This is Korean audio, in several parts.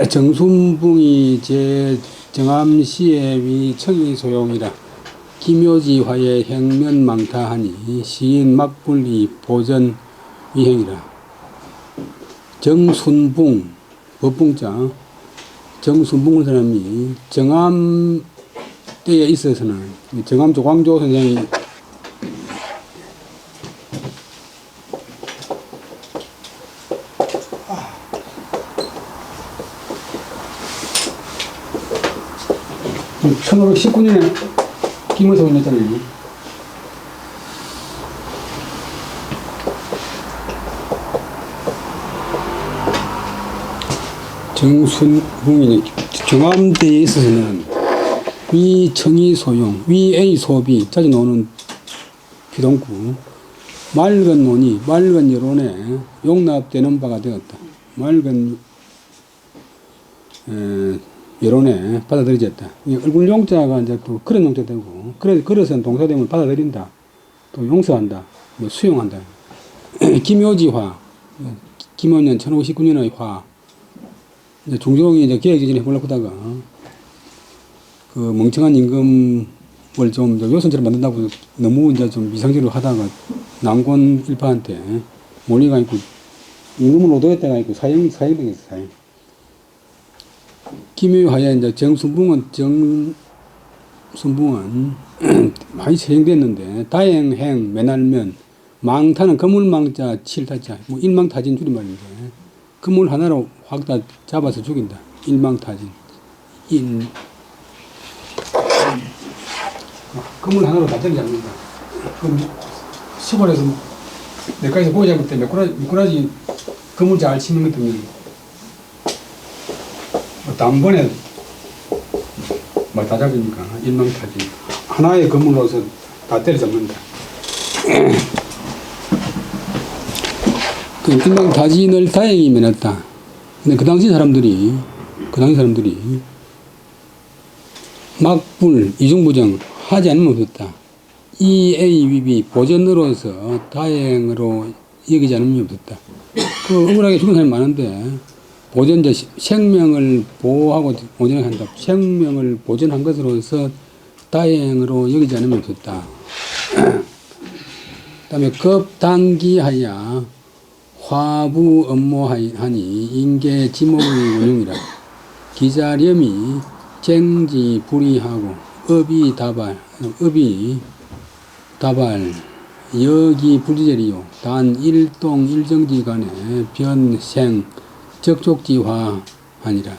정순붕이 제 정암시의 위 청이소용이라 기묘지화의 행면망타하니 시인 막불이 보전 위행이라. 정순붕 법붕자 정순붕 사람이 정암 때에 있어서는 정암 조광조 선생이 아, 1519년에 김의성이 냈잖아요. 정순붕이 정암대에 있어서는 위 청이 소용, 위의 소비 자주 나오는 비동구 맑은 논이 맑은 여론에 용납되는 바가 되었다. 맑은 여론에 받아들여졌다. 얼굴 용자가 이제 또 그런 용자 되고, 그래서 동사됨을 받아들인다. 또 용서한다. 뭐 수용한다. 김효지화, 김원년 1519년의 화. 이제 중종이 이제 계획지진을 해보려고 하다가, 그 멍청한 임금을 좀 요선처럼 만든다고 너무 이제 좀 이상적으로 하다가 남권 일파한테 몰리가 있고, 임금을 오도했다가 있고, 사형당했어, 사형. 김효하에 이제 정순붕은 많이 사용됐는데, 다행행, 매날면, 망타는 거물망자, 칠타자, 뭐 일망타진 줄임말인데, 거물 하나로 확 다 잡아서 죽인다. 일망타진. 거물 하나로 다 때려 잡는다. 시골에서 내까지 고기 잡을 때 미꾸라지 거물 잘 치는 것 때문에 단번에 막 다 잡으니까 일망타진. 하나의 거물로서 다 때려 잡는다. 그 일망타진을 다행히 면했다. 근데 그 당시 사람들이 막불, 이중부정 하지 않으면 없었다. EAWB 보전으로서 다행으로 여기지 않으면 없었다. 그 억울하게 죽은 사람이 많은데 보전자 생명을 보호하고 보전한다. 생명을 보전한 것으로서 다행으로 여기지 않으면 없었다. 그다음에 급단기하여 화부 업무하니 인계 지목의 운용이라. 기자렴이 쟁지 불이하고 업이 다발 여기 불지제리요 단 일동 일정지 간에 변생 적족지화 하니라.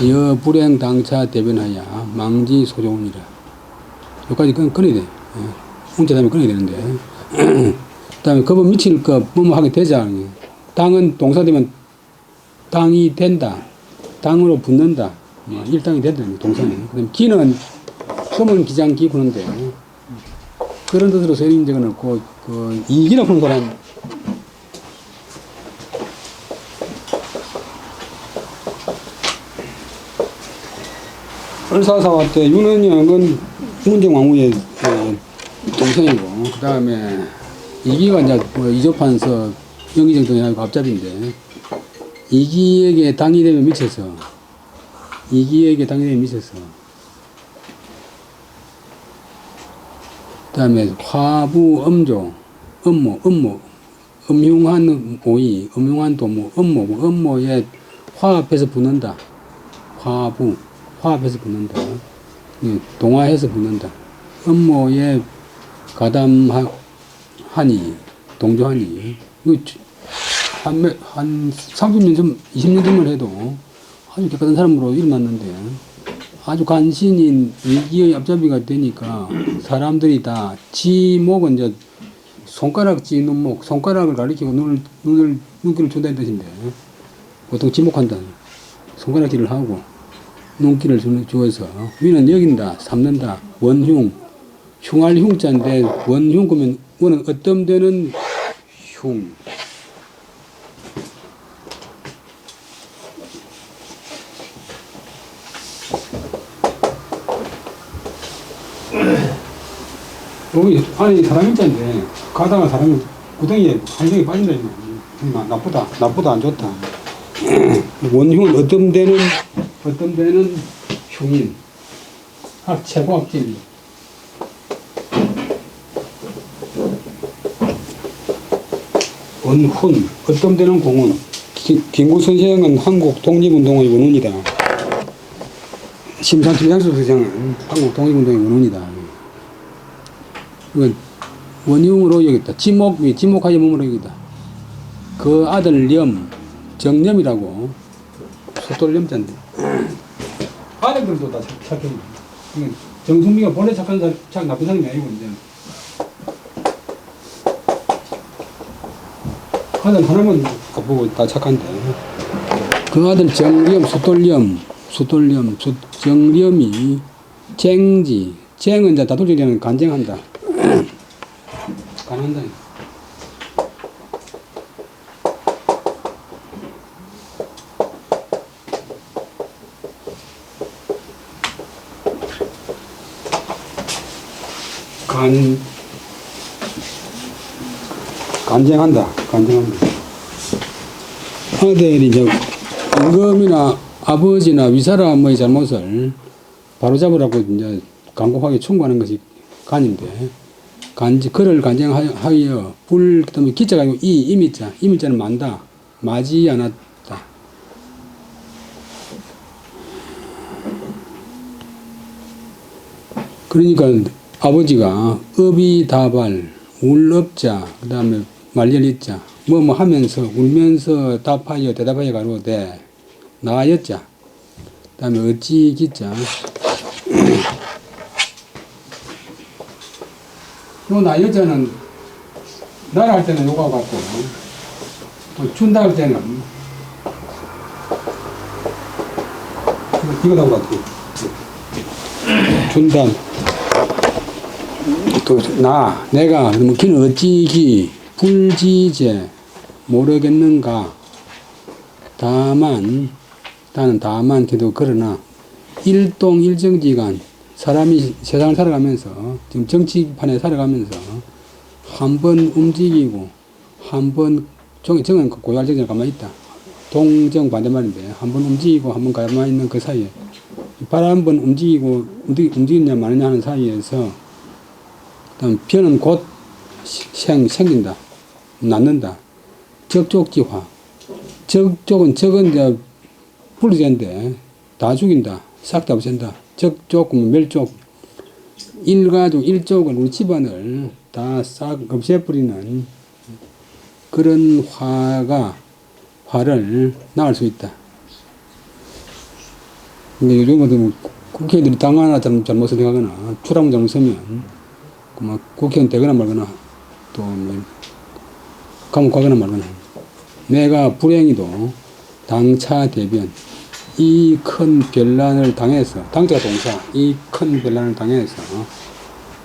여 불행 당차 대변하여 망지 소종이라. 여기까지 끊어야 돼. 혼자 다음에 끊어야 되는데. 그 다음에 겁은 미칠 것, 뭐뭐 하게 되자. 당은 동사되면 당이 된다. 당으로 붙는다. 일당이 된다. 동사는. 그 다음에 기는 검은 기장 기구는데, 그런 뜻으로 세린 적은 없고, 이기는 푸는 사람, 을사사화 때 윤은영은 문정 왕후의 동생이고, 그 다음에 이기가 이제 이조판서 영의정 등하고 앞잡인데, 이기에게 당이 되면 미쳐서, 그 다음에 화부 엄조, 음흉한 오이, 음흉한 도무, 음모에 화합해서 붙는다. 화합해서 붙는다. 동화해서 붙는다. 음모에 가담하니, 동조하니, 한 30년 전, 20년 전만 해도 아주 깨끗한 사람으로 일어났는데, 아주 간신인 위기의 앞잡이가 되니까 사람들이 다 지목은 이제 손가락지 눈목, 손가락을 가리키고 눈길을 준다는 뜻인데, 보통 지목한다. 손가락질을 하고 눈길을 주어서 위는 여긴다, 삼는다, 원흉, 흉할 흉자인데 원흉 그러면 원은 어떤 데는 흉. 여기 안에 사람 있자인데 가다가 사람이 구덩이에 한정이 빠진다. 나쁘다 안 좋다. 원흉은 어떤 데는 흉인, 최고 학진리. 원훈, 어떤 데는 공훈. 김구 선생은 한국 독립운동의 원훈이다. 심상치 장수 선생은 한국 독립운동의 원훈이다. 이건 원흉으로 여기다. 지목하여 몸으로 여기다. 그 아들 염, 정염이라고 소돌염자인데 아들들도 다 착해. 정승미가 본래 착한 사람, 착 나쁜 사람이 아니고 이제 아들 하나만 보고 다 착한데 그 아들 정염, 정염이 쟁지, 쟁은 이제 다툴지는 간쟁한다. 간한다. 간쟁한다. 아들이 임금이나 아버지나 위사람의 잘못을 바로잡으라고 이제 간곡하게 충고하는 것이 간인데, 그를 간쟁하여 그다음에 기자가 아니고 이미자는 만다, 마지 않았다. 그러니까 아버지가 업이다발, 울업자, 그 다음에 말열이자, 뭐 하면서 울면서 대답하여 가로되 나였자, 그 다음에 어찌 기자. 요 나여자는 나라 할 때는 요가 같고, 또 준다 할 때는 이거 나온 것 같고, 준다. 또 내가 그러면 기는 어찌기 불지제 모르겠는가. 다만 기도 그러나 일동일정지간 사람이 세상을 살아가면서 지금 정치판에 살아가면서 한 번 움직이고 한 번 정은 고열정지가 가만히 있다. 동정 반대말인데 한 번 움직이고 한 번 가만히 있는 그 사이에 발 한 번 움직이냐 마느냐 하는 사이에서 그다음 변은 곧 생긴다. 낳는다. 적족지화. 적은 이제 분리된데 다 죽인다. 싹 다 없앤다. 적족, 멸족. 일가족, 일족을 우리 집안을 다 싹 없애버리는 그런 화를 낳을 수 있다. 근데 요즘은 국회의원들이 당 하나 잘못 선택하거나 추락 잘못 서면 국회의원 되거나 말거나 또 감옥 가거나 말거나 내가 불행히도 당차 대변 이 큰 변란을 당해서 당자가 동사 이 큰 변란을 당해서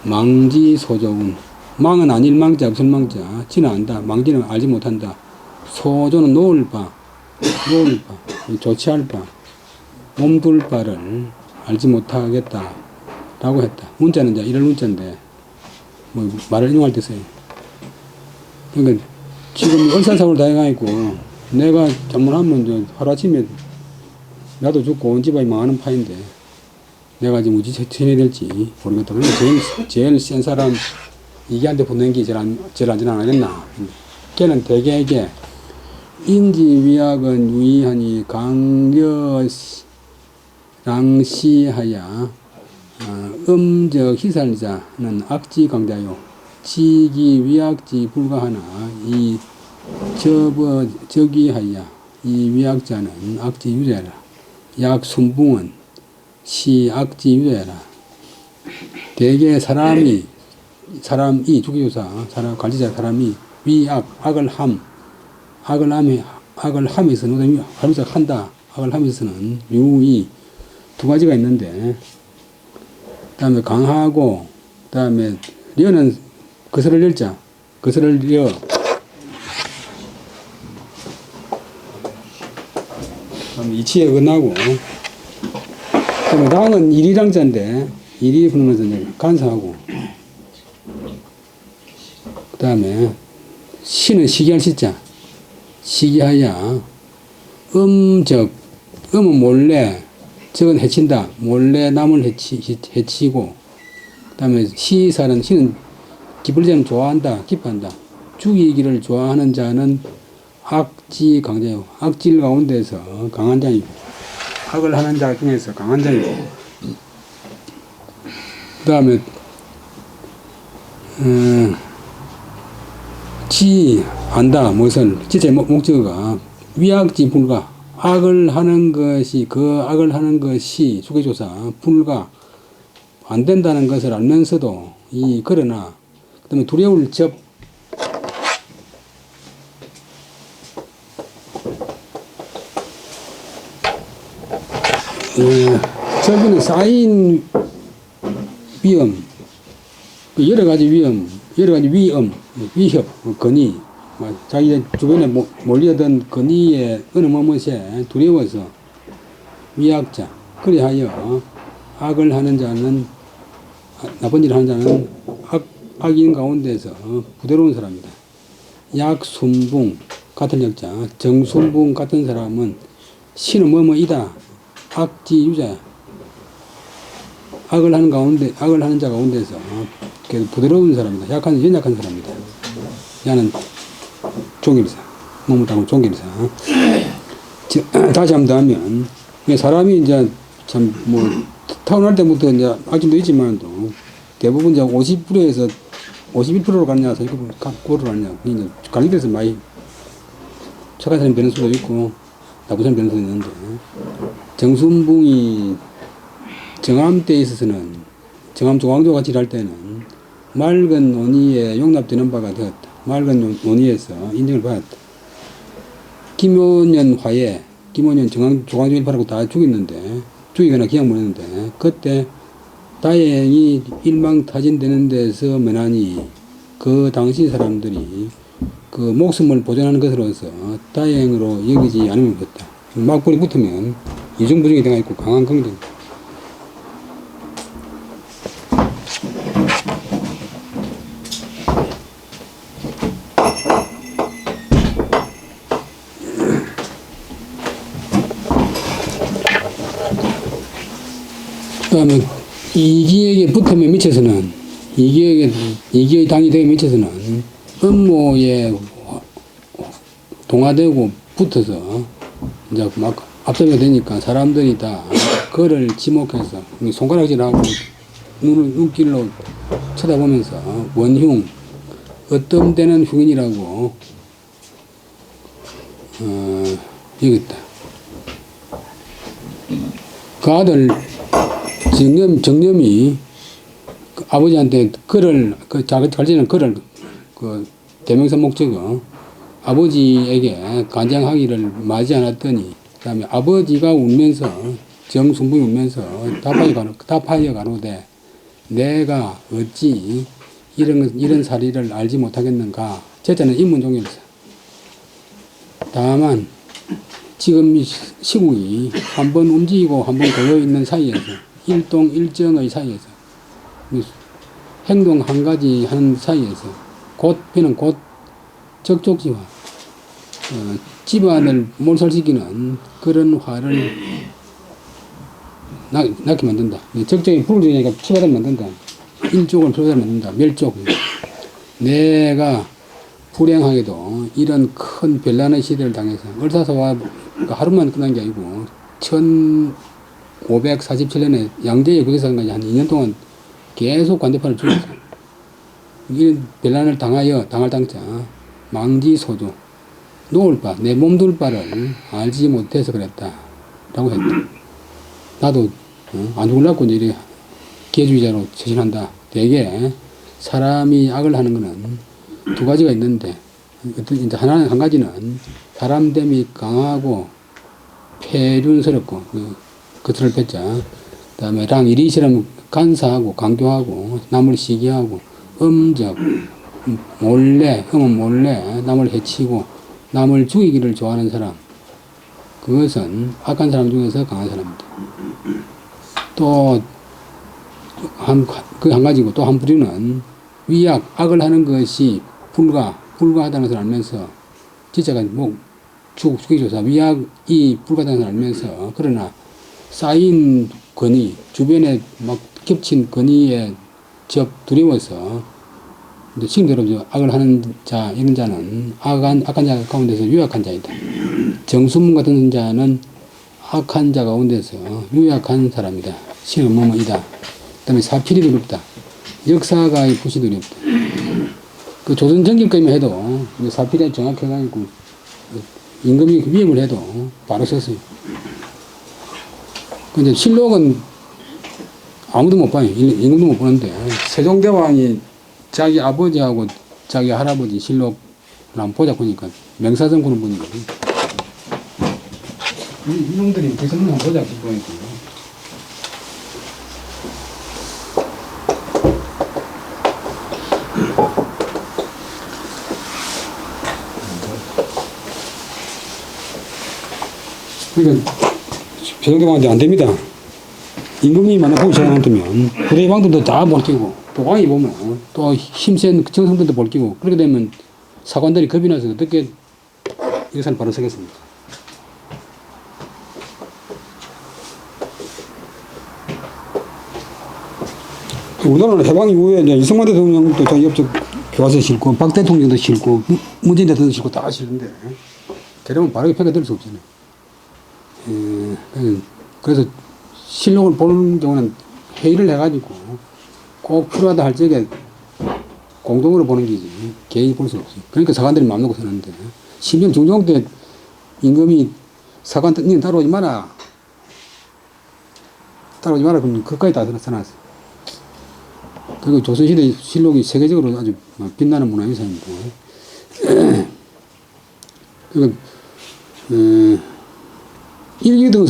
망지 소조운 망은 아닐 망자 무슨 망자 지는 안다 망지는 알지 못한다 소조는 놓을 바 조치할 바 몸둘 바를 알지 못하겠다 라고 했다. 문자는 이제 이럴 문자인데 말을 인용할 때 써요. 그러니까 지금 얼산사고를 당해가지고 내가 잘못하면 하루아침에 나도 죽고 온 집안이 망하는 파인데 내가 지금 어찌 처리해야 될지 모르겠다. 그러니까 제일 센 사람 이게한테 붙는 게 제일 안전하지 않겠나. 걔는 대개에게 인지위약은 유의하니 강려랑시하야 음적 희살자는 악지 강자요 지기 위약지 불가하나 이 저기하야 이 위약자는 악지 유래라 약 순붕은 시 악지 유래라 대개 사람이 주기조사 사람 관리자 사람이 위악 악을 함에서는 한다 악을 함에서는 유의 두 가지가 있는데 그 다음에 강하고, 그 다음에 려는 거스를 열자. 거스를 려. 그 다음에 이치에 어긋나고. 그 다음에 랑은 일이랑자인데, 일이 부르면서 간사하고. 그 다음에 시는 시기할 시자. 시기하야 음적, 음은 몰래, 적은 해친다. 몰래 남을 해치고, 그 다음에 시사는, 시는 기쁠 때는 좋아한다, 기뻐한다. 죽이기를 좋아하는 자는 악지 강자요. 악질 가운데서 강한 자이고, 악을 하는 자 중에서 강한 자이고, 그 다음에, 안다, 무엇을, 지체 목적어가 위악지 불가, 악을 하는 것이, 그 악을 하는 것이 수계조사, 불가, 안 된다는 것을 알면서도, 그러나, 그 다음에 두려울 접, 저번에 쌓인 위험, 여러 가지 위험, 위협, 건의, 자기 주변에 몰려든 건의에 어느 moment 두려워서 위약자, 그리하여 악을 하는 자는, 나쁜 일을 하는 자는 악인 가운데서 부드러운 사람이다. 약순붕, 같은 역자, 정순붕 같은 사람은 신은 뭐뭐이다. 악지 유자야. 악을 하는 자 가운데서 부드러운 사람이다. 연약한 사람이다. 야는 종일사. 머뭇하고 종일사. 다시 한번 더 하면, 사람이 이제 참, 타고날 때부터 이제 악질도 있지만도 대부분 이제 50%에서 51%로 가느냐, 49%로 가느냐, 이제 관리돼서 많이 착한 사람이 되는 수도 있고, 나쁜 사람이 되는 수도 있는데, 정순붕이 정암 때 있어서는, 정암 조광조가 같이 일할 때는 맑은 논의에 용납되는 바가 되었다. 맑은 논의에서 인정을 받았다. 김효년 화에, 김효년 조광조 일파라고 다 죽였는데, 죽이거나 기약 못했는데, 그때 다행히 일망타진되는 데서 면하니, 그 당시 사람들이 그 목숨을 보존하는 것으로서 다행으로 여기지 않으면 좋겠다. 막불이 붙으면 이중부중이 되어 있고 강한 긍정. 그 다음에 이기에게 붙음에 미쳐서는, 이기의 당이 되게 미쳐서는 음모에 동화되고 붙어서 이제 막 앞서게 되니까 사람들이 다 그를 지목해서 손가락질하고 눈길로 쳐다보면서 원흉, 어떤 데는 흉인이라고 여겼다. 그 아들 정념이 그 아버지한테 그를, 가르치는 그를, 대명사 목적어, 아버지에게 간장하기를 맞지 않았더니, 그 다음에 아버지가 울면서, 정순붕이 울면서 답하여 가로되, 내가 어찌 이런 사리를 알지 못하겠는가. 제자는 인문종일사. 다만, 지금 이 시국이 한번 움직이고 한번 고여있는 사이에서, 일동일정의 사이에서, 행동 한 가지 하는 사이에서, 비는 곧 적족지화, 집안을 몰살시키는 그런 화를 낳게 만든다. 적정이 불을 지니까 피바닥 만든다. 인쪽을 피바닥 만든다. 멸족. 내가 불행하게도 이런 큰 별난의 시대를 당해서, 을사사화 하루만 끝난 게 아니고 1547년에 양제의 거기서까지 한 2년 동안 계속 관대파를 죽였어. 이런 별난을 당할 당자, 망지소조, 놓을 바, 내 몸둘 바를 알지 못해서 그랬다. 라고 했다. 나도, 안 죽으려고 이제 개주의자로 처신한다. 대개 사람이 악을 하는 거는 두 가지가 있는데, 이제 한 가지는 사람됨이 강하고 폐륜스럽고, 겉을 뺐자. 그 다음에 이리처럼 간사하고 강교하고 남을 시기하고 음적, 음은 몰래 남을 해치고 남을 죽이기를 좋아하는 사람. 그것은 악한 사람 중에서 강한 사람입니다. 또 한 가지고 또 한 부류는 악을 하는 것이 불가하다는 것을 알면서 지체가 주기조사 위약이 불가능한 알면서 그러나 쌓인 권위 주변에 막 겹친 권위에 두려워서 지금대로 악을 하는 자 이런 자는 악한 자 가운데서 유약한 자이다. 정수문 같은 자는 악한 자 가운데서 유약한 사람이다. 신은 뭐뭐이다. 그 다음에 사필이 두렵다. 역사가의 푸시 두렵다. 그 조선 전기까지만 해도 사필이 정확해가지고 임금이 위임을 해도 바로 썼어요. 근데 실록은 아무도 못 봐요. 임금도 못 보는데 세종대왕이 자기 아버지하고 자기 할아버지 실록을 한번 보자 보니까 명사성 그런 분이 이놈들이 대성을 한번 보자 보니까 그러니까 세종대왕한테 안 됩니다. 임금이 만약 보기 시작하면 후대 왕들도 다 볼끼고 또 왕이 보면 또 힘센 정성들도 볼끼고 그렇게 되면 사관들이 겁이 나서 어떻게 이것을 바로 서겠습니까? 우리나라는 해방 이후에 이제 이승만 대통령도 자기 옆쪽 교과서에 싣고 박 대통령도 싣고 문재인 대통령도 싣고 다 싣는데 그러면 바로 평가될 수 없잖아요. 그래서 실록을 보는 경우는 회의를 해가지고 꼭 필요하다 할 적에 공동으로 보는 게지 개인이 볼 수 없어요. 그러니까 사관들이 마음 놓고 서는데 심지어 중종 때 임금이 사관 님 따라오지 마라 그러면 그까지 다 써놨어요. 그리고 조선시대 실록이 세계적으로 아주 빛나는 문화유산이고 그러니까 일기를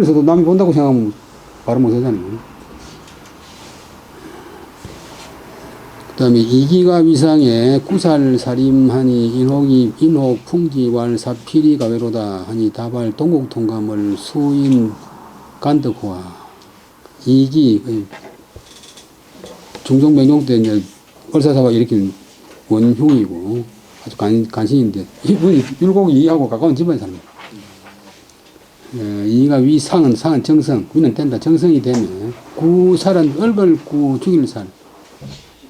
써도 남이 본다고 생각하면 바로 못 쓰잖아요. 그 다음에 이기가 위상에 구살살임하니 인혹 풍지왈 사필이 가외로다 하니 다발 동국통감을 수인 간덕호와 이기 중종명령 때 이제 얼사사가 일으킨 원흉이고 아주 간신인데 이분이 율곡 이하고 가까운 집안에 삽니다. 이가 위상은 상은 정성 위는 된다. 정성이 되면 구살은 얼굴 구 죽일 살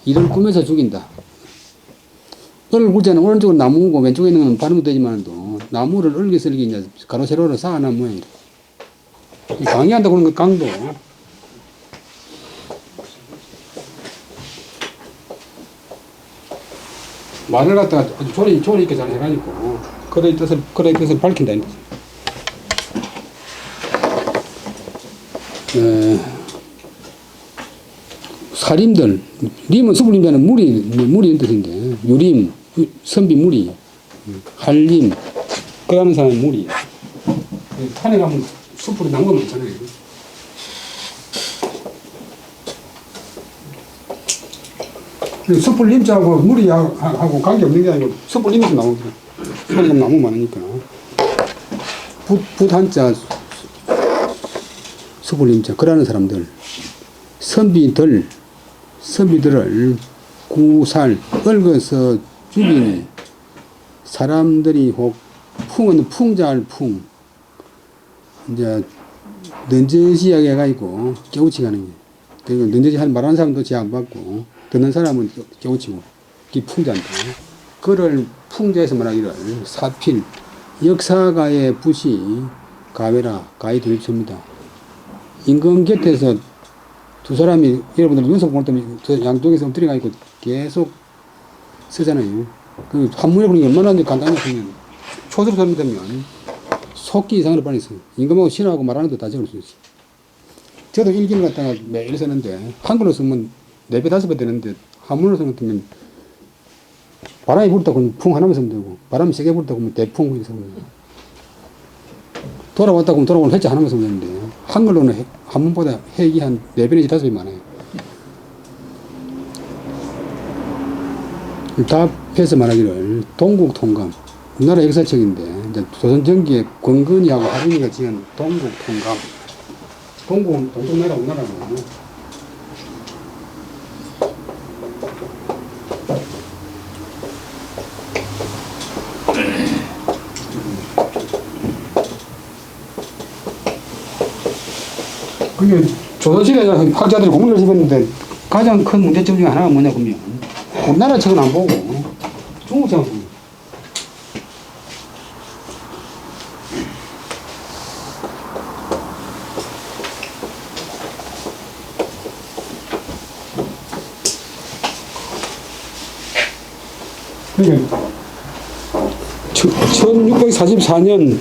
이를 꾸며서 죽인다. 얼굴 굴자는 오른쪽은 나무고 왼쪽에 있는 건 발음도 되지만도 나무를 얼기설기 이제 가로 세로로 쌓아놓은 모양이래. 강의한다 그러는 거 강도 말을 갖다가 아주 조리 있게 잘 해가지고 그의 뜻을 밝힌다. 사림들, 림은 수불림자는 물이 뜻인데, 유림, 선비 무리, 한림, 그러는 사람은 무리. 산에 가면 숲으로 나무가 많잖아요. 숲을 림자하고 무리하고 관계없는 게 아니고 숲을 림에서 나오거든요. 산에 가면 나무 많으니까. 한자, 숲을 림자, 그러는 사람들. 선비들을 구살, 얽어서 죽이니 사람들이 혹 풍은 풍자할 풍. 이제 넌저시하게 해가지고 깨우치 가는 게. 그리고 넌저시 말하는 사람도 제한 받고 듣는 사람은 깨우치고 그게 풍자인데 그를 풍자에서 말하기를 사필 역사가의 부시 가외라 가히 도입습니다. 임금 곁에서 두 사람이 여러분들 윤석 볼 때면 양쪽에서 엎드려 가지고 계속 쓰잖아요. 그 한문에 보는 게 얼마나 간단하냐면 초대로 설명되면 속기 이상으로 빨리 써요. 임금하고 신하고 말하는 데 다 적을 수 있어요. 저도 일기를 갖다가 매일 쓰는데 한글로 쓰면 4배, 5배 되는데 한문으로 쓰면 바람이 불다 그러면 풍 하나만 쓰면 되고 바람이 세게 불다 그러면 대풍 이렇게 쓰면 돼요. 돌아왔다 그러면 돌아오는 해자 하나만 쓰면 되는데 한글로는 한문보다 핵이 한 4배 내지 5배 많아요. 답해서 말하기를 동국통감 우리나라 역사책인데 이제 조선 전기에 권근희하고 하준이가 지은 동국통감 동국은 동쪽나라 우리나라고 그게 조선시대 학자들이 공부를 해봤는데 가장 큰 문제점 중에 하나가 뭐냐 보면 우리나라 책은 안 보고 중국 책을 봅니다. 그러니까 1644년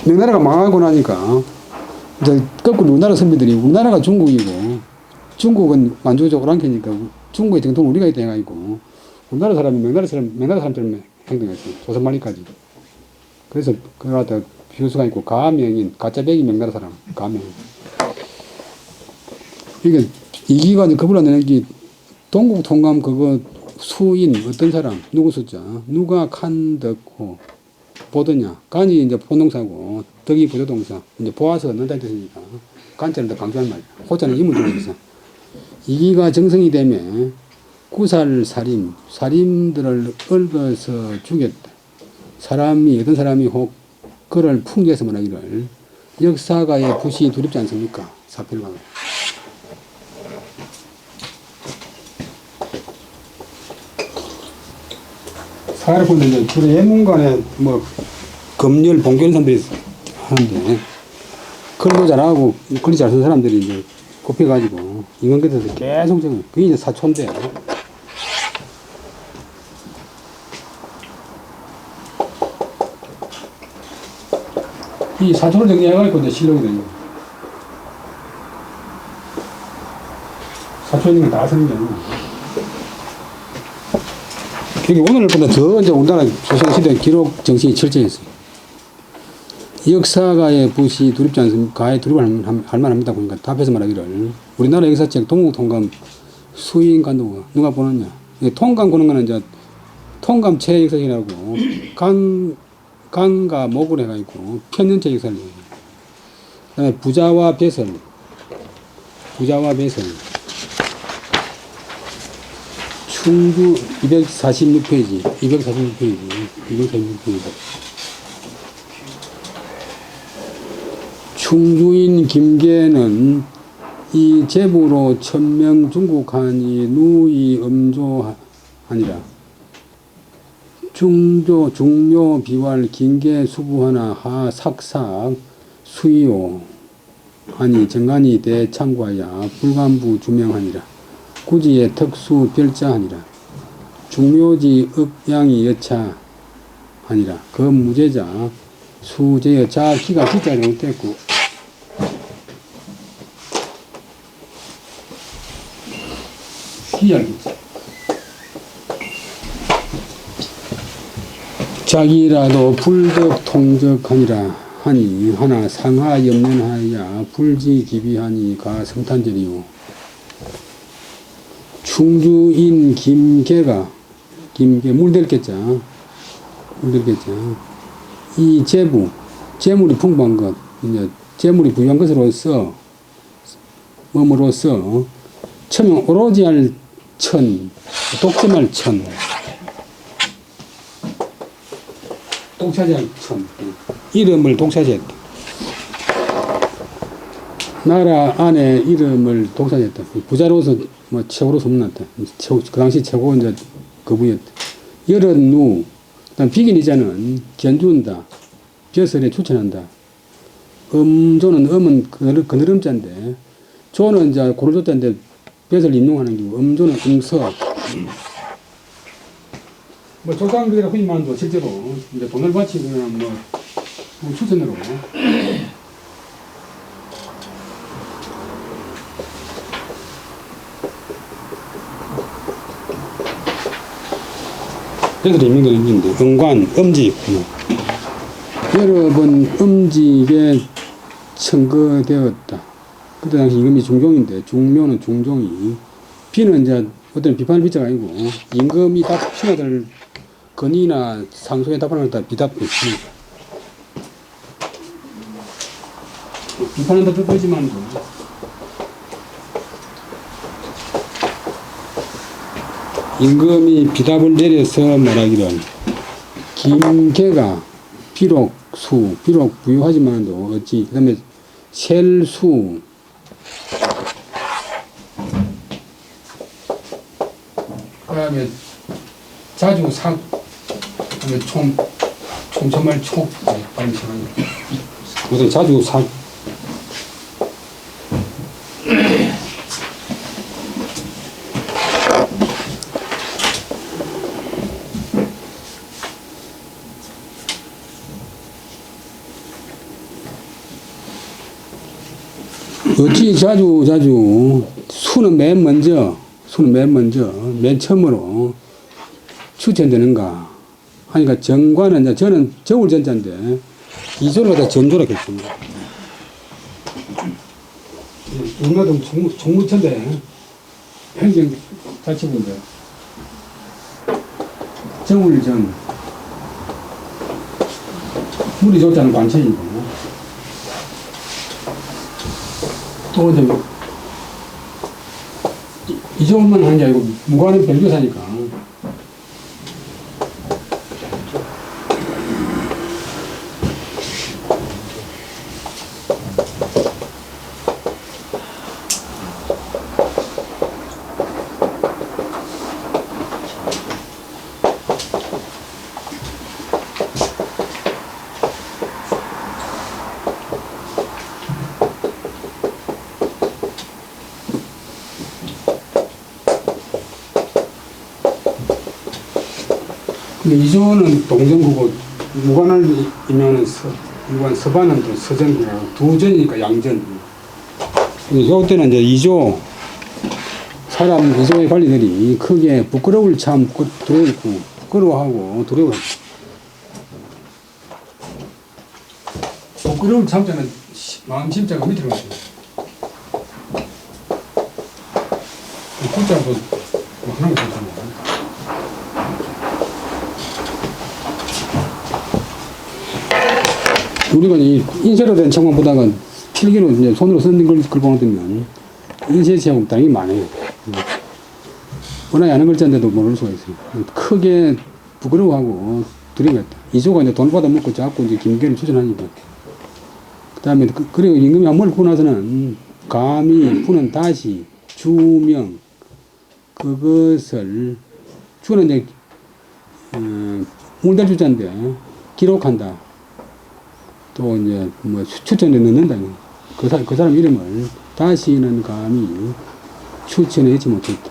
명나라가 망하고 나니까 이제 거꾸로 우리나라 선비들이 우리나라가 중국이고 중국은 만주족 오랑캐니까 중국의 정통은 우리가 있다 해가지고 우리나라 사람이 명나라 사람처럼 행동했어요. 조선 말기까지. 그래서 그걸 갖다 비교수가 있고 가명인 가짜백이 명나라 사람 가명. 이게 이기가 이제 그걸 내는 게 동국 통감 그거 수인 어떤 사람 누구 숫자 누가 칸 덕호 보더냐 간이 이제 본동사고 덕이 부조동사 이제 보아서 넣는다 뜻이니까 간자는 더 강조한 말이야. 호자는 이물동사. 이기가 정성이 되면 구살 살인들을 얽어서 죽였다. 사람이 어떤 사람이 혹 그를 풍기해서 말하기를 역사가의 붓이 두렵지 않습니까? 사필과 사회를 보는데 주로 예문관에 뭐 검열 봉결 사람들이 하는데 글도 잘하고 글이 잘 쓰는 사람들이 이제 꼽혀가지고 인간계에서 계속 적어요. 그게 이제 사초인데 이 사초를 정리해가지고 이제 실록이 되는 거예요. 사초 있는 걸 다 쓰는 게 아니고. 그러니까 오늘보다 더 이제 우리나라 조선시대 기록 정신이 철저했어요. 역사가의 붓이 두렵지 않습니까? 가에 두렵을 할 만합니다. 보니까 답해서 말하기를 우리나라 역사책 동국통감 수인관도 누가 보느냐? 통감 보는 거는 이제 통감 체의 역사책이라고 강과 목을 해가지고 편년체 역사를 해요. 그다음에 부자와 배설 충주 246페이지 충주인 김계는 이 제부로 천명 중국하니 누이 음조하니라. 중료 비왈 김계 수부하나 하 삭삭 수이오 하니 정간이 대참과야 불간부 주명하니라. 구지의 특수 별자하니라. 중묘지 읍양이 여차 하니라. 그 무제자 수제여 자 기가 기자 잘못됐고 기알기 자기라도 불덕 통적하니라 하니 하나 상하 염년하야 불지 기비하니 가 성탄절이요. 충주인 김계가 김계 물들겠자 이 재물이 풍부한 것 이제 재물이 부유한 것으로서 몸으로써 처명 오로지 할 천 독점할 천 독차지할 천 이름을 독차지했다. 나라 안에 이름을 독차지했다. 부자로서 뭐 최고로 소문났다. 그 당시 최고 이제 거부였다. 열언누 그다음 비긴이자는 견준다. 벼슬에 추천한다. 음조는 음은 그늘음자인데 조는 이제 고르조자인데 벼슬 임용하는 경우 음조는 음서. 뭐 조상들이라 흔히 말하는 실제로 이제 돈을 바치거나 뭐 추천으로 얘들이 임명되는 있는데 음관, 음직 여러 번 음직에 청거되었다. 그때 당시 임금이 중종인데 중묘는 중종이 비는 이제 어떤 비판을 비자가 아니고 임금이 신하들 건의나 상소에 답하는 걸 다 비답했습니다. 비판은 더 뜻하지만 임금이 비답을 내려서 말하기를 김계가 비록 부유하지만도 어찌 그 다음에 셀수 다음에 자주 삭, 그다음에 총천말 촉, 빨리 전하는 우선 자주 삭. 어찌 자주 수는 맨 먼저 맨 처음으로 추천되는가 하니까 정관은 이제 저는 저울전자인데 이조를 다 전조라 했습니다. 울마동 총무천대 행정 자치부인데 저울전 물이 좋다는 관청이고 또 이제 이조만 한 게 아니고 무관은 별교사니까 근데 이조는 동정구고 무관을 임명하는 무관 서반은 또 서전이라고 두 전이니까 양전. 요 때는 이제 이조 사람 이조의 관리들이 크게 부끄러울 참 두려워했고 부끄러워하고 두려워했고 부끄러울 참자는 마음 심자가 밑으로 갔어요. 글자도 뭐 하나가 좋잖아요. 우리가 이 인쇄로 된 책만 보다가 필기로 이제 손으로 쓰는 걸 보면 인쇄 제목 당연히 많아요. 워낙 많은 글자인데도 모를 수가 있어요. 크게 부끄러워하고 두려워했다. 이조가 이제 돈 받아먹고 자꾸 이제 김계를 추천하니까. 그 다음에 그리고 임금이 한번 구고 나서는 감히 푸는 다시 주명 그것을 주는 이제 물달 주자인데 기록한다. 또 이제 뭐 추천에 넣는다. 그 사람 이름을 다시는 감히 추천하지 못했다.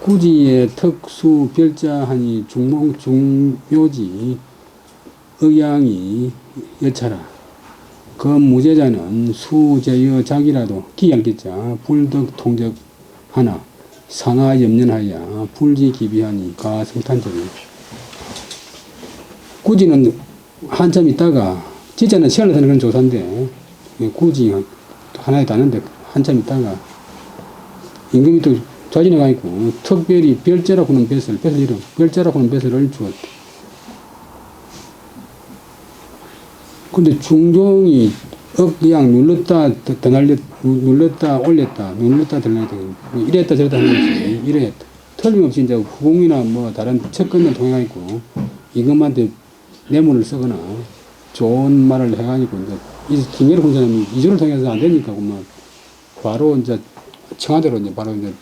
구지의 특수 별자하니 중묘지 의양이 여차라. 그 무제자는 수제여 자기라도 기양기자 불덕 통적 하나 상하 염려하여 불지 기비하니 가성탄적이. 구지는 한참 있다가 진짜는 시간을 사는 그런 조사인데 굳이 하나에 다는데 한참 있다가 임금이 또 좌진해 가지고 특별히 별제라고 하는 뱃을 이름 별제라고 하는 뱃을 주었다. 근데 중종이 억양 눌렀다 더 날렸 눌렀다 올렸다 눌렀다 더 날렸다 이랬다 저랬다 하는 것이 이랬다. 틀림없이 이제 후궁이나 뭐 다른 측근을 통해 가지고 임금한테 뇌물을 쓰거나 좋은 말을 해가지고, 이제, 김예로 군 사람이 이조를 통해서 안 되니까, 뭐, 바로 이제, 청와대로 이제, 바로 이제,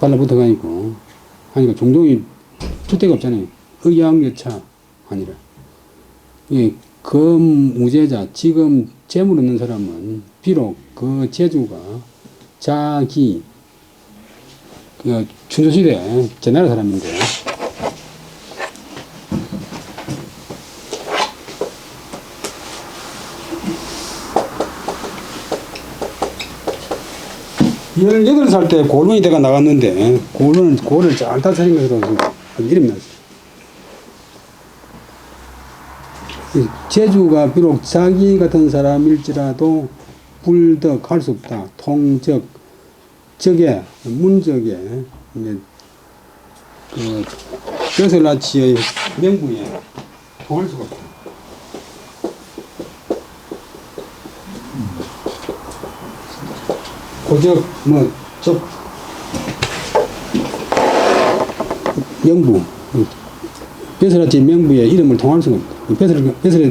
발라붙어가지고, 하니까 종종이 줄 데가 없잖아요. 의양여차 아니라. 이 금무제자, 지금 재물 없는 사람은, 비록 그 제주가 자기, 춘조시대 제나라 사람인데, 열여덟 살 때 고론이 돼가 나갔는데 고를 잘 다스린 것으로 이름이 났어요. 제주가 비록 자기 같은 사람일지라도 불덕할 수 없다. 통적 적에 문적에 그 벼슬라치의 명부에 통할 수가 없다. 고적 명부 벼슬라치 명부에 이름을 통할 수가 없다.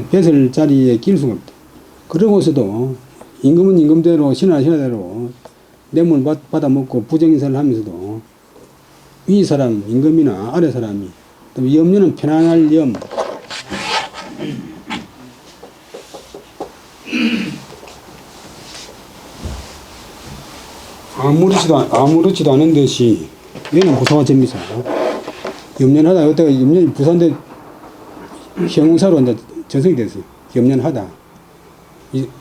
벼슬 자리에 낄 수가 없다. 그러고서도 임금은 임금대로 신하대로 뇌물 받아먹고 부정인사를 하면서도 위 사람, 임금이나 아래 사람이. 그다음에 염려는 편안할 염. 아무렇지도 않은 듯이, 얘는 부사와 접미사. 염려하다, 여기다가 염려이 부사인데, 형용사로 이제 전성이 됐어요. 염려하다.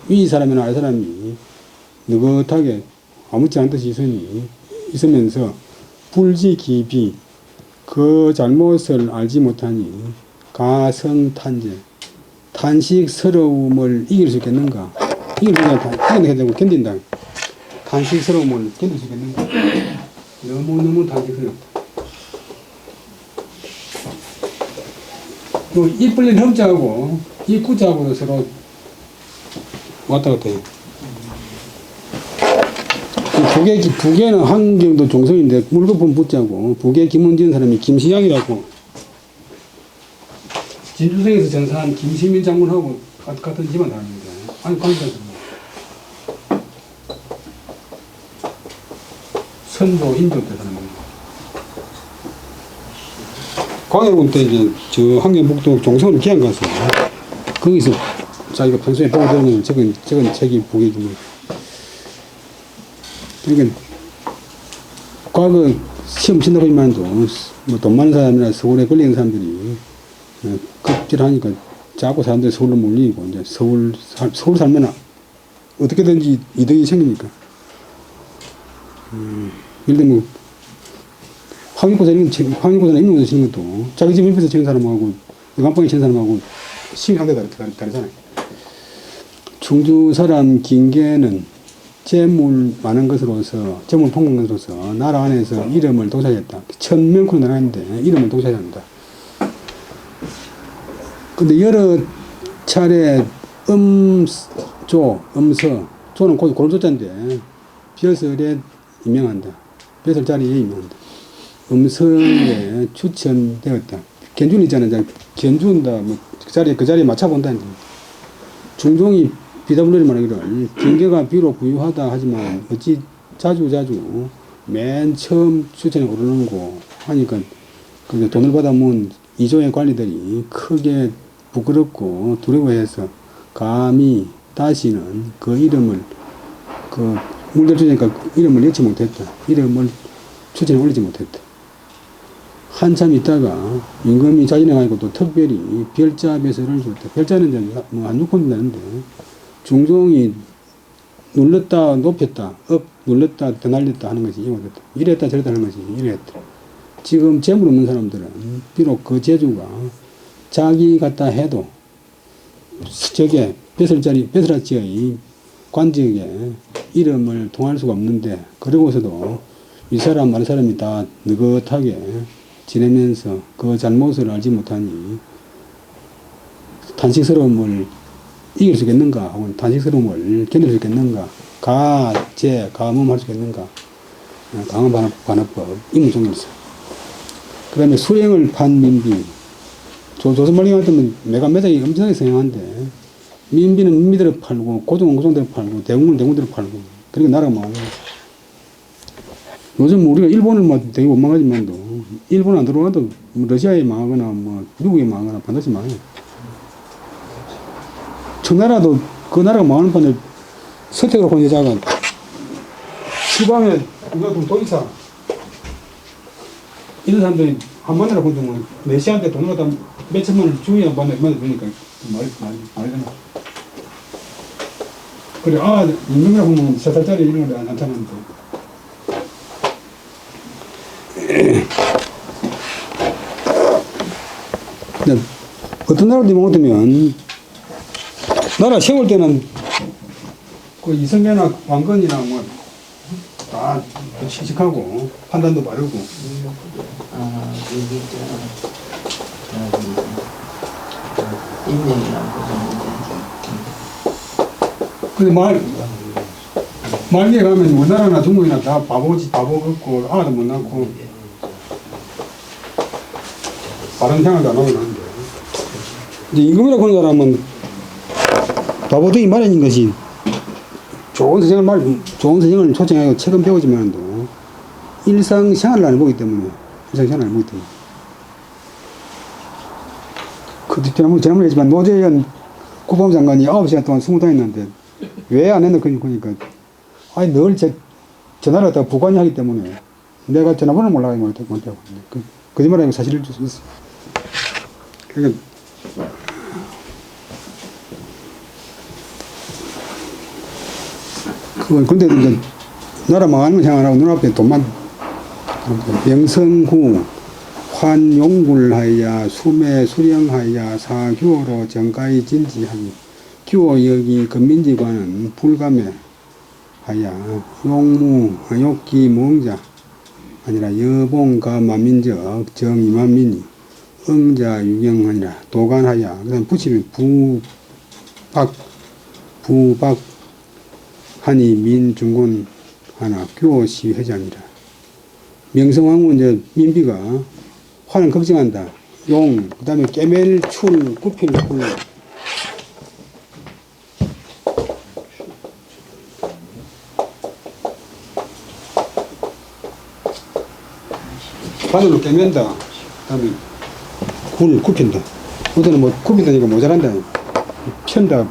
위 사람이나 아래 사람이 느긋하게 아무렇지 않은 듯이 있으면서, 불지기비, 그 잘못을 알지 못하니, 가성탄제, 탄식스러움을 이길 수 있겠는가? 이겨내야 되고 견딘다. 탄식스러움을 견딜 수 있겠는가? 너무너무 탄식스럽다. 또, 이 불린 험자하고, 이 구자하고도 서로 왔다 갔다 해요. 북에는 한경도 종성인데, 물거품 붙자고, 북에 김원 지은 사람이 김시양이라고, 진주성에서 전사한 김시민 장군하고 같은 집안 사람인데, 아니, 관계가 선조, 인조 때 사람입니다. 광해군 때 이제 저 한경북도 종성으로 기한 가서 거기서 자기가 평소에 보고 들으면 적은 책이 북의 기문. 그러니까 과거 시험 친다고 하지만도 뭐 돈 많은 사람이나 서울에 걸리는 사람들이 급질하니까 자꾸 사람들이 서울로 몰리고 이제 서울 살면 어떻게든지 이득이 생기니까. 예를 들면 황익고사는 임용에서 치는 것도 자기 집 옆에서 치는 사람하고 안방에 치는 사람하고 시위 상대가 다르잖아요. 충주 사람 김계는 재물 많은 것으로서 재물 풍부한 것으로서 나라 안에서 이름을 도사했다. 1000명으로 나라인데 이름을 도사합니다. 근데 여러 차례 음서, 조는 고조자인데 벼슬에 임명한다. 벼슬 자리에 임명한다. 음성에 추천되었다. 견준 있잖아요. 견준다. 뭐 그 자리에 맞춰본다. 중종이 비다불러를 말하기를 김계가 비록 부유하다 하지만 어찌 자주 맨 처음 추천에 오르는고 하니까 돈을 받아 모은 이조의 관리들이 크게 부끄럽고 두려워해서 감히 다시는 그 이름을 물결 주니까 이름을 넣지 못했다. 이름을 추천에 올리지 못했다. 한참 있다가 임금이 자진해가지고 또 특별히 별자 배설을 줬다. 별자는 이제 한 6번 되는데 중종이 눌렀다 높였다 눌렀다 더 날렸다 하는 것이 이용됐다. 이랬다 저랬다 하는 것이 이랬다. 지금 재물 없는 사람들은 비록 그 재주가 자기 같다 해도 저게 벼슬아치의 관직에 이름을 통할 수가 없는데 그러고서도 이 사람 아래 사람이 다 느긋하게 지내면서 그 잘못을 알지 못하니 탄식스러움을 이길 수 있겠는가 혹은 탄식스러움을 견딜 수 있겠는가 감음할 수 있겠는가 강한 반어법 임무종일서. 그 다음에 수행을 판 민비. 조선말기 같으면 매각매작이 엄청나게 성행한데 민비는 민비대로 팔고 고종은 고종대로 팔고 대궁은 대궁대로 팔고 그러니까 나라가 망하는 거예요. 요즘 우리가 일본을 뭐 되게 원망하지만도 일본 안 들어와도 러시아에 망하거나 뭐 미국에 망하거나 반드시 망해요. 청나라도 그 나라가 망하는 판에 서택을 본 여자가 시방에 누가 좀 도의사 이런 사람들이 한 번이라 본다면 메시아한테 돈을 갖다 몇천만 원을 주면 만나주니까 말이 되나. 그래, 임금이라 보면 3살짜리 이런 걸 안 타는데. 어떤 나라도 못하면, 나라 세울 때는 그 이성계나 왕건이나 뭐, 다 씩씩하고, 판단도 바르고. 근데 말기에 가면 우리나라나 중국이나 다 바보 같고, 아도 못 낳고, 바른 생활도 안 하고 나는데. 이제 임금이라고 하는 사람은 바보등이 마련인 것이 좋은 선생을 초청하고 책은 배우지만도 일상생활을 안 해보기 때문에 이상시간 안 먹었더니. 지난번에 했지만 노재현 국방장관이 9시간 동안 승무다녔는데 왜 안 했나 그러니까 아니 늘 전화를 갖다가 보관이 하기 때문에 내가 전화번호를 몰라가지고 못하고 거짓말하고 사실을 줄 수 있어. 그러니까 근데 이제 나라 망하는 건 생각하고 눈앞에 돈만 명성후 환용굴하여 수매 수령하여 사규어로 정가히 진지하니 규어여기 건민지관은 불감해 하여 용무 욕기 몽자 아니라 여봉가 만민적 정이만민이 응자 유경하니라 도관하여 그다음 붙이면 부박하니 민중군 하나 규어시 회장이라 명성황후 이제 민비가 화는 걱정한다. 용, 그 다음에 깨멜, 출, 구필, 굴. 바늘로 깨맨다. 그 다음에 굴, 굽힌다. 어제는 뭐 굽힌다니까 모자란다. 편다.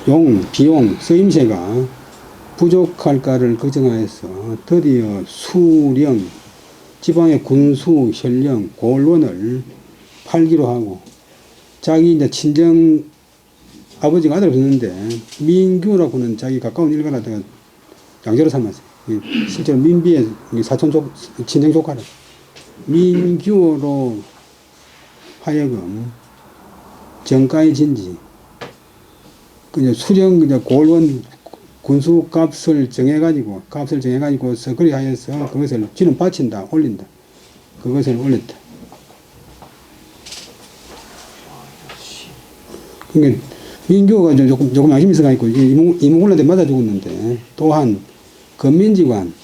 용, 비용, 쓰임새가 부족할까를 걱정하여서 드디어 수령, 지방의 군수, 현령, 고을원을 팔기로 하고 자기 이제 친정 아버지가 아들을 낳았는데 민규라고는 자기 가까운 일가라다가 양자로 삼았어요. 실제로 민비의 사촌 친정 조카라. 민규로 하여금 정가의 진지 그 수령 이제 고을원 군수 값을 정해가지고 그리 하여서 그것을 지는 바친다 올린다 그것을 올렸다. 그러니까 민규가 조금 양심이 있어가 있고 이몽골한테 맞아 죽었는데 또한 건민지관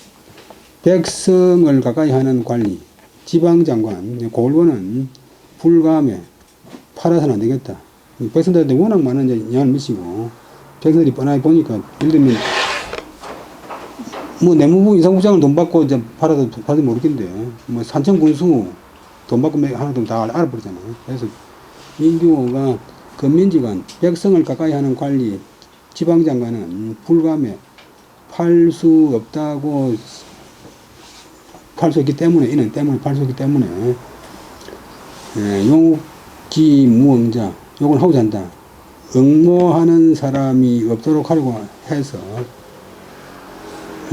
백성을 가까이 하는 관리 지방장관 고을원은 불감해 팔아서는 안 되겠다. 백성들한테 워낙 많은 영향을 미치고 백성들이 뻔하게 보니까, 예를 들면, 뭐, 내무부 인사국장을 돈 받고 이제 팔아도 모르겠는데, 뭐, 산청군수 돈 받고 하나도 다 알아버리잖아요. 그래서 민규가 건민지관, 백성을 가까이 하는 관리, 지방장관은 불감해 팔 수 없다고 팔 수 있기 때문에, 이는 때문에 팔 수 있기 때문에, 용기 무응자, 욕을 하고 잔다. 응모하는 사람이 없도록 하려고 해서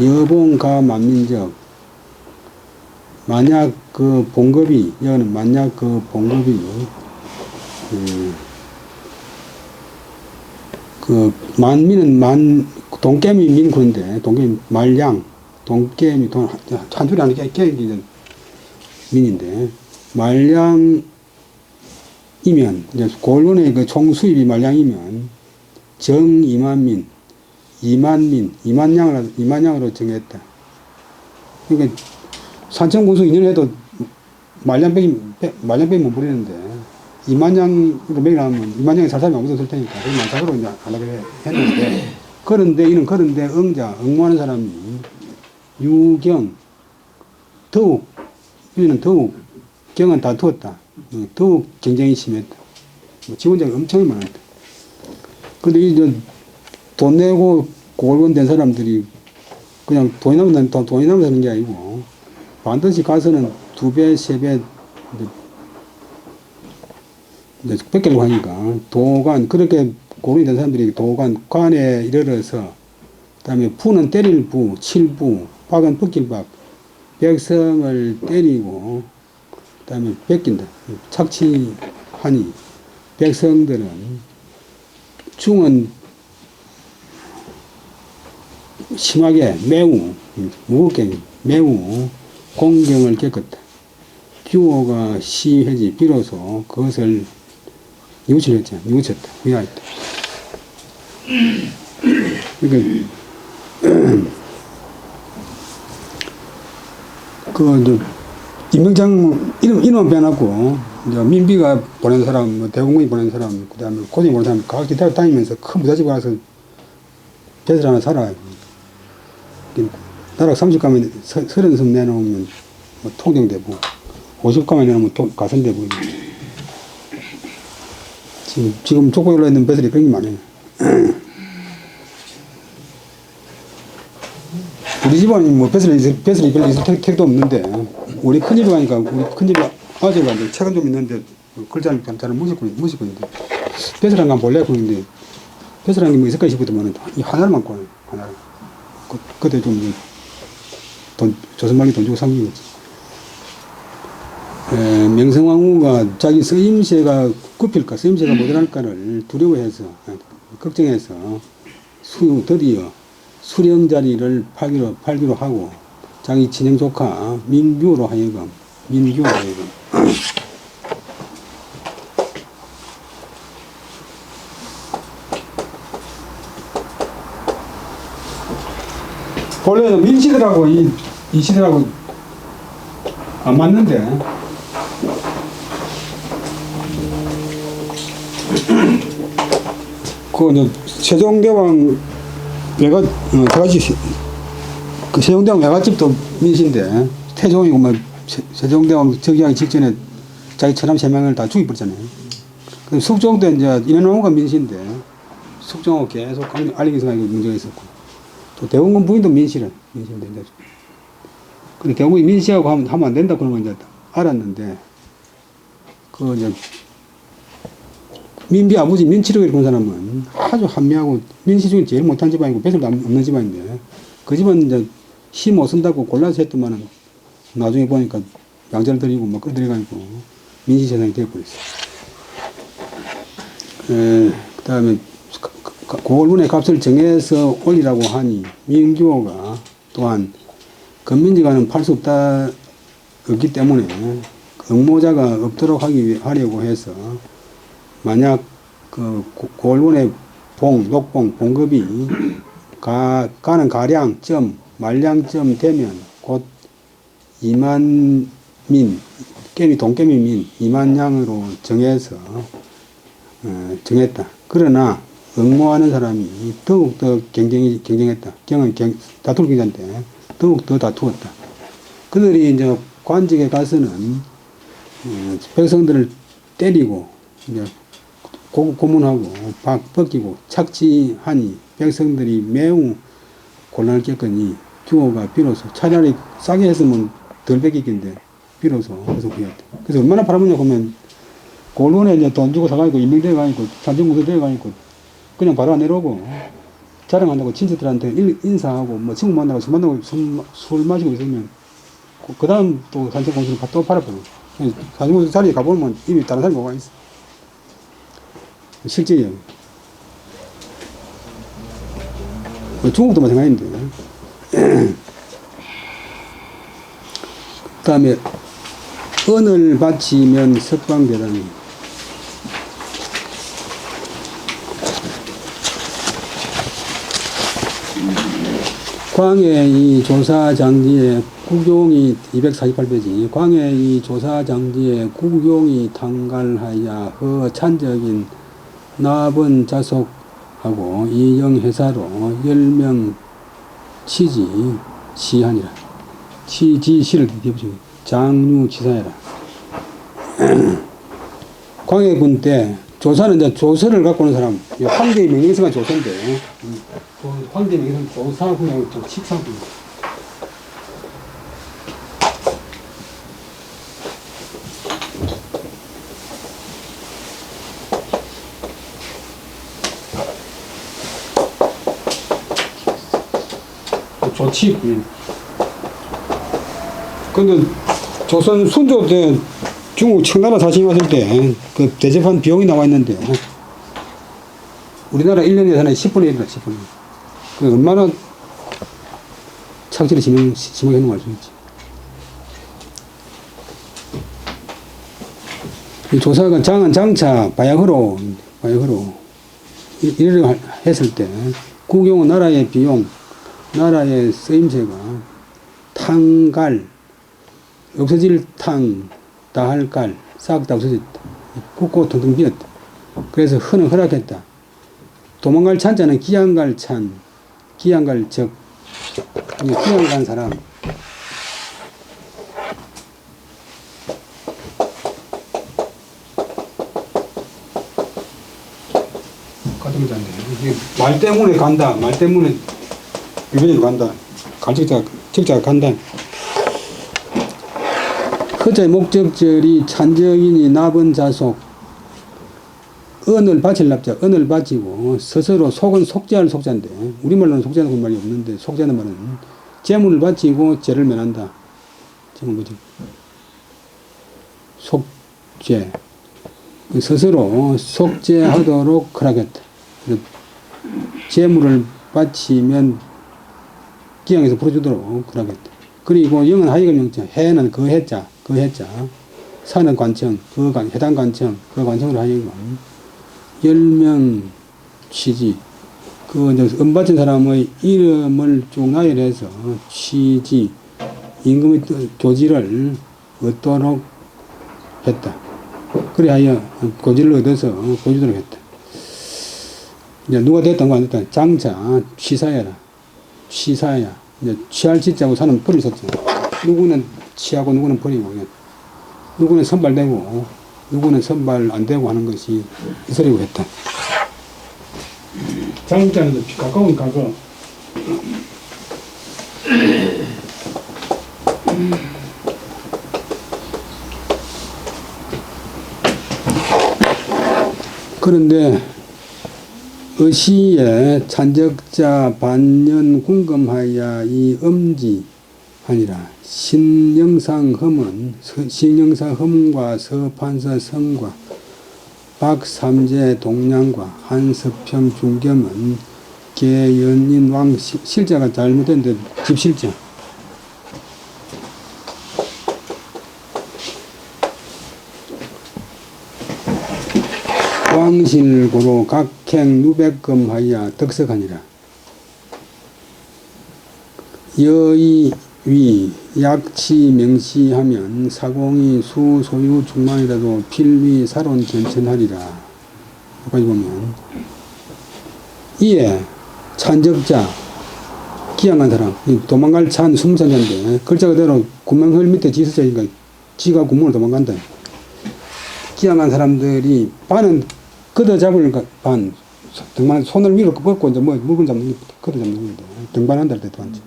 여봉가 만민적 만약 그 봉급이 여기는 만약 그 봉급이 그 만민은 돈깨미 민군인데 돈깨미 말량 돈깨미 돈 한 줄이 아니라 깨기 민인데 말량 이면 이제 고을원의 그 총 수입이 말량이면 정 2만민, 2만량으로 정했다. 그러니까 산청군수 2년 해도 말량백이 못 부리는데 2만량으로 매기려면 2만량에 살 사람이 아무도 없을 테니까 그 만삭으로 이제 하려고 했는데 그런데 응모하는 사람이 유경 더욱 경은 다 두었다. 더욱 경쟁이 심했다. 지원자가 엄청 많았다. 근데 이제 돈 내고 고을원 된 사람들이 그냥 돈이 나면 사는 게 아니고 반드시 가서는 2배, 3배 뺏기려고 하니까 도관, 그렇게 고을원이 된 사람들이 관에 이르러서 그다음에 부는 때릴 부, 칠부, 박은 벗길 박, 백성을 때리고 그다음에 뺏긴다. 착취하니 백성들은 중은 심하게 매우 무겁게 매우 공경을 겪었다. 규어가 시해지 비로소 그것을 뉘우쳤다. 후회했다. 그러니까 임명장 이름은 빼놨고 이제 민비가 보낸 사람, 뭐 대공군이 보낸 사람, 그다음에 고등이 보낸 사람 각 기타 다니면서 큰 부잣집 가서 벼슬 하나 살아요. 나락 30 가면 30섬 내놓으면 뭐 통정대부, 50가만이 나면 가선대부. 지금 족보열로 있는 배설이 그런 게 많아요. 우리 집안이 뭐 배설이 별로 있을 택도 없는데, 우리 큰집이 가니까, 우리 큰집이 아재가 이제 책은 좀 있는데, 글자를 잘 무시고 있는데, 배설한 거 한번 볼래? 그러는데, 배설한 게 뭐 있을까 싶었더만, 이 하나만 꺼내, 하나를. 그때 좀, 이제 조선말기 돈 주고 산 거지. 명성황후가 자기 쓰임새가 굽힐까, 쓰임새가 모자랄까를 두려워해서, 걱정해서, 드디어 수령 자리를 팔기로 하고, 자기 친형 조카 민규로 하여금, 원래는 민시들하고 이 시들하고 안 맞는데, 이제 세종대왕 그 세종대왕 외갓집도 민시인데, 태종이고 뭐 세종대왕 즉위하기 직전에 자기 처남 3명을 다 죽여버렸잖아요. 숙종도 이제 인현왕후가 민시인데, 숙종하고 계속 알리기 생각이 문제가 있었고, 또 대원군 부인도 민시인데, 근데 대원군이 민시하고 하면 안 된다 그런 건 이제 알았는데, 이제 민비 아버지 민치력을 본 사람은 아주 한미하고 민시 중에 제일 못한 집안이고 배설도 없는 집안인데, 그 집은 이제 힘 못 쓴다고 골라서 했더만은 나중에 보니까 양자를 들이고 막 끌어들여가지고 민시 세상이 되어버렸어요. 그 다음에 고을분의 값을 정해서 올리라고 하니 민규호가 또한 건민지가는 팔 수 없기 때문에 응모자가 없도록 하려고 해서, 만약 그 고을분의 녹봉, 봉급이 가는 가량점, 말량점 되면 곧 2만 민, 동깨미 민 2만 냥으로 정했다. 그러나 응모하는 사람이 더욱더 경쟁했다. 경은 다툴 기자인데 더욱더 다투었다. 그들이 이제 관직에 가서는 백성들을 때리고 이제 고문하고 벗기고 착취하니 백성들이 매우 곤란을 겪으니 규호가 비로소 차라리 싸게 했으면 덜 베끼긴데 비로소 후회했다. 그래서 얼마나 팔아먹냐 보면, 고을원에 이제 돈 주고 사가지고 임명되어 가지고 산정구설 되어 가지고 그냥 바로 안 내려오고 자랑한다고 친척들한테 인사하고 뭐 친구 만나고 술 마시고 있으면 그 다음 또 산정공수를 또 팔아버려. 산정공수 자리에 가보면 이미 다른 사람이 뭐가 있어. 실제예요. 중국도 마찬가지인데. 그 다음에 은을 바치면 석방되다니. 광해의 조사장지에 국용이 248페이지. 광해의 조사장지에 국용이 탕갈하여 허찬적인 나번 자속하고 이영회사로 10명 시하니라. 시를 뒤집으시고 장류치사해라. 광해군 때 조사는 이제 조서를 갖고 오는 사람, 황제의 명령서가 조서인데, 황제의 명령서는 조사구하고 식사구. 조치. 근데 조선 순조 때 중국 청나라 사신이 왔을 때 그 대접한 비용이 나와 있는데, 우리나라 1년 예산의 10분의 1이다, 10분의 1. 그 얼마나 착취를 심하게 알 수 있지. 이 조사관 장은 장차 바야흐로 이를 했을 때 국용은 나라의 비용, 나라의 쓰임새가 탕갈, 없어질 탕, 다할 깔, 싹 다 없어졌다. 굳고 텅텅 비었다. 그래서 흔은 허락했다. 도망갈 찬자는 기양갈 찬, 기양갈 적, 기양간 사람, 글자인데 말 때문에 간다. 말 때문에 유배지로 간다. 적자가 간다. 허자의 목적절이 찬적이니 납은 자속. 언을 바칠 납자. 언을 바치고 스스로 속은 속죄할 속자인데 우리말로는 속죄하는 말이 없는데 속죄하는 말은 재물을 바치고 죄를 면한다. 재물 뭐지? 속죄. 스스로 속죄하도록 허락했다. 재물을 바치면 기양에서 풀어주도록 허락했다. 그리고 영은 하이가 명자, 해는 그 해자, 사는 관청, 해당 관청, 그 관청으로 하여금 10명 취지, 은바친 사람의 이름을 쭉 나열해서 취지, 임금의 교지를 얻도록 했다. 그래야 교지를 얻어서 보여주도록 했다. 이제 누가 됐던 거 안 됐던 장차 취사야. 이제 취할 취자고 사는 벌을 썼잖아. 누구는 취하고 누구는 버리고, 누구는 선발되고 누구는 선발 안 되고 하는 것이 이설이고 했다. 장자는 가까운 가거. 그런데 의시에 찬적자 반년 궁금하야 이 엄지 아니라 신영상흠과 서판서성과 박삼재 동량과 한서평 중겸은 계연인 왕 실자가 잘못됐는데 집실자. 왕실고로 각행 누백금하여 덕석하니라. 여의 위 약치 명시하면 사공이 수 소유 중만이라도 필위 사론 견천하리라. 여기까지 보면 이에 찬적자 기양한 사람 도망갈 찬 20찬자인데 글자 그대로 구멍헐 밑에 지서자니까 지가 구멍을 도망간다. 기양한 사람들이 반은 걷어잡을 반 등반 손을 위로 뻗고 이제 뭐 물건 잡는 게 걷어잡는 건데 등반한다 할 때도 한지.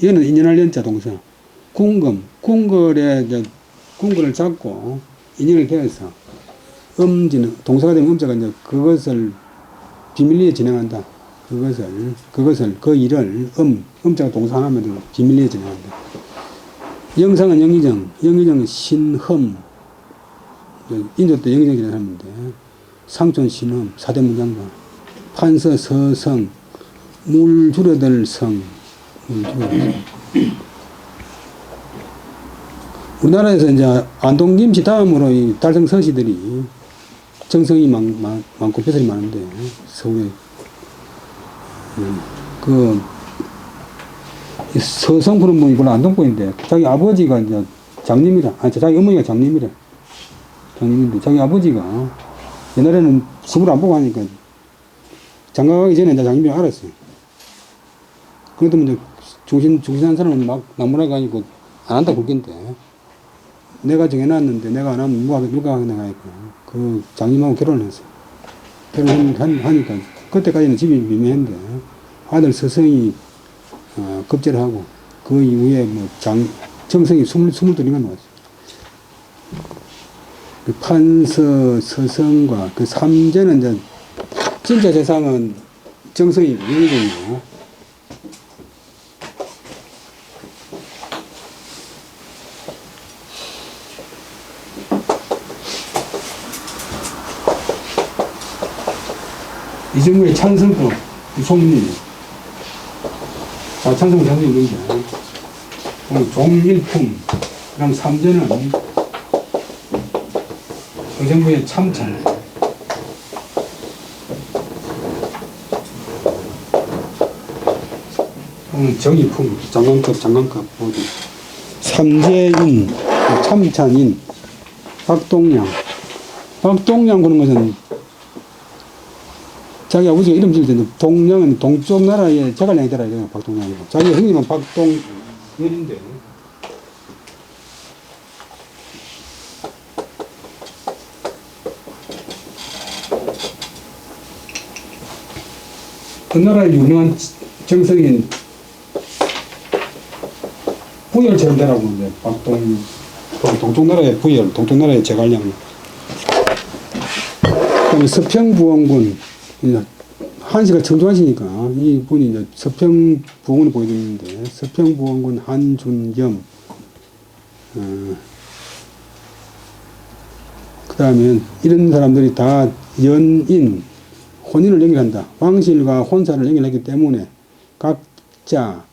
얘는 인연할 연자 동사. 궁궐에 이제 궁궐을 잡고 인연을 대해서 엄지는 동사가 되면 엄자가 이제 그것을 비밀리에 진행한다. 그것을 그 일을 엄자가 동사 하나면 비밀리에 진행한다. 영상은 영의정 신흠. 인도 때 영의정이라는 사람인데 상촌 신흠 사대문장과 판서 서성 물 줄어들 성. 우리나라에서 이제 안동 김씨 다음으로 이 달성 서시들이 정성이 많고 벼슬이 많은데 서울에 그 서성 그런 분이 별로 안동 분인데 자기 아버지가 이제 장님이라 자기 어머니가 장님인데 자기 아버지가 옛날에는 시부를 안 보고 하니까 장가가기 전에 이제 장님이 알았어요. 그래도 이제 중신한 사람은 막 나무라가 아니고 안 한다 그러겠는데 내가 정해놨는데 내가 안 하면 누가 하겠나 하니까 그 장님하고 결혼을 했어요. 결혼하니까 그때까지는 집이 미미했는데 아들 서성이 급제를 하고 그 이후에 뭐 정성이 22인가 나왔어요. 그 판서 서성과 그 삼재는 이제 진짜 재상은 정성이 영의정이고 이정부의 찬성법, 송리. 자, 찬성을 자주 있는데, 종일품, 그 다음 3제는 의정부의 참찬. 정의품, 장관급 모두. 3제인, 참찬인, 박동량. 박동량 그런 것은 자기 아버지가 이름 지을 때는 동량은 동쪽 나라의 제갈량이 되라 이거예요. 박동량이고 자기 형님은 박동연인데 그 나라의 유명한 정성인 부열 제대라고 하는데 동쪽 나라의 부열, 동쪽 나라의 제갈량. 그다음에 서평부원군 한시가 청주하시니까 이 분이 이제 서평부원군을 보여드리는데 서평부원군 한준겸. 그 다음에 이런 사람들이 다 연인, 혼인을 연결한다. 왕실과 혼사를 연결했기 때문에 각자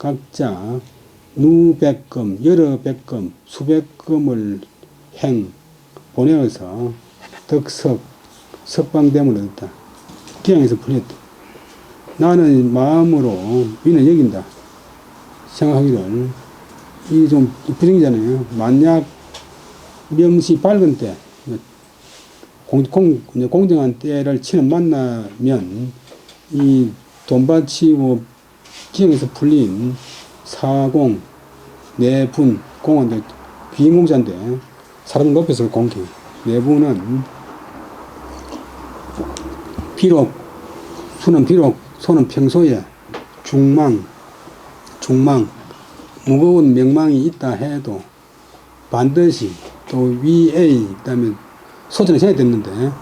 누백금, 여러 백금, 수백금을 보내어서 덕석, 석방됨을 얻었다. 기양에서 풀렸다. 나는 마음으로 위는 여긴다. 생각하기를 이게 좀 부정이잖아요. 만약 명시 밝은 때 공정한 때를 치는 만나면 이 돈 바치고 기행에서 풀린 사공, 내분, 공은 비인공자인데 사람 높여서 공기. 내분은 비록 소는 평소에 중망 무거운 명망이 있다 해도 반드시 또 위에 그다음에 소전에 생각됐는데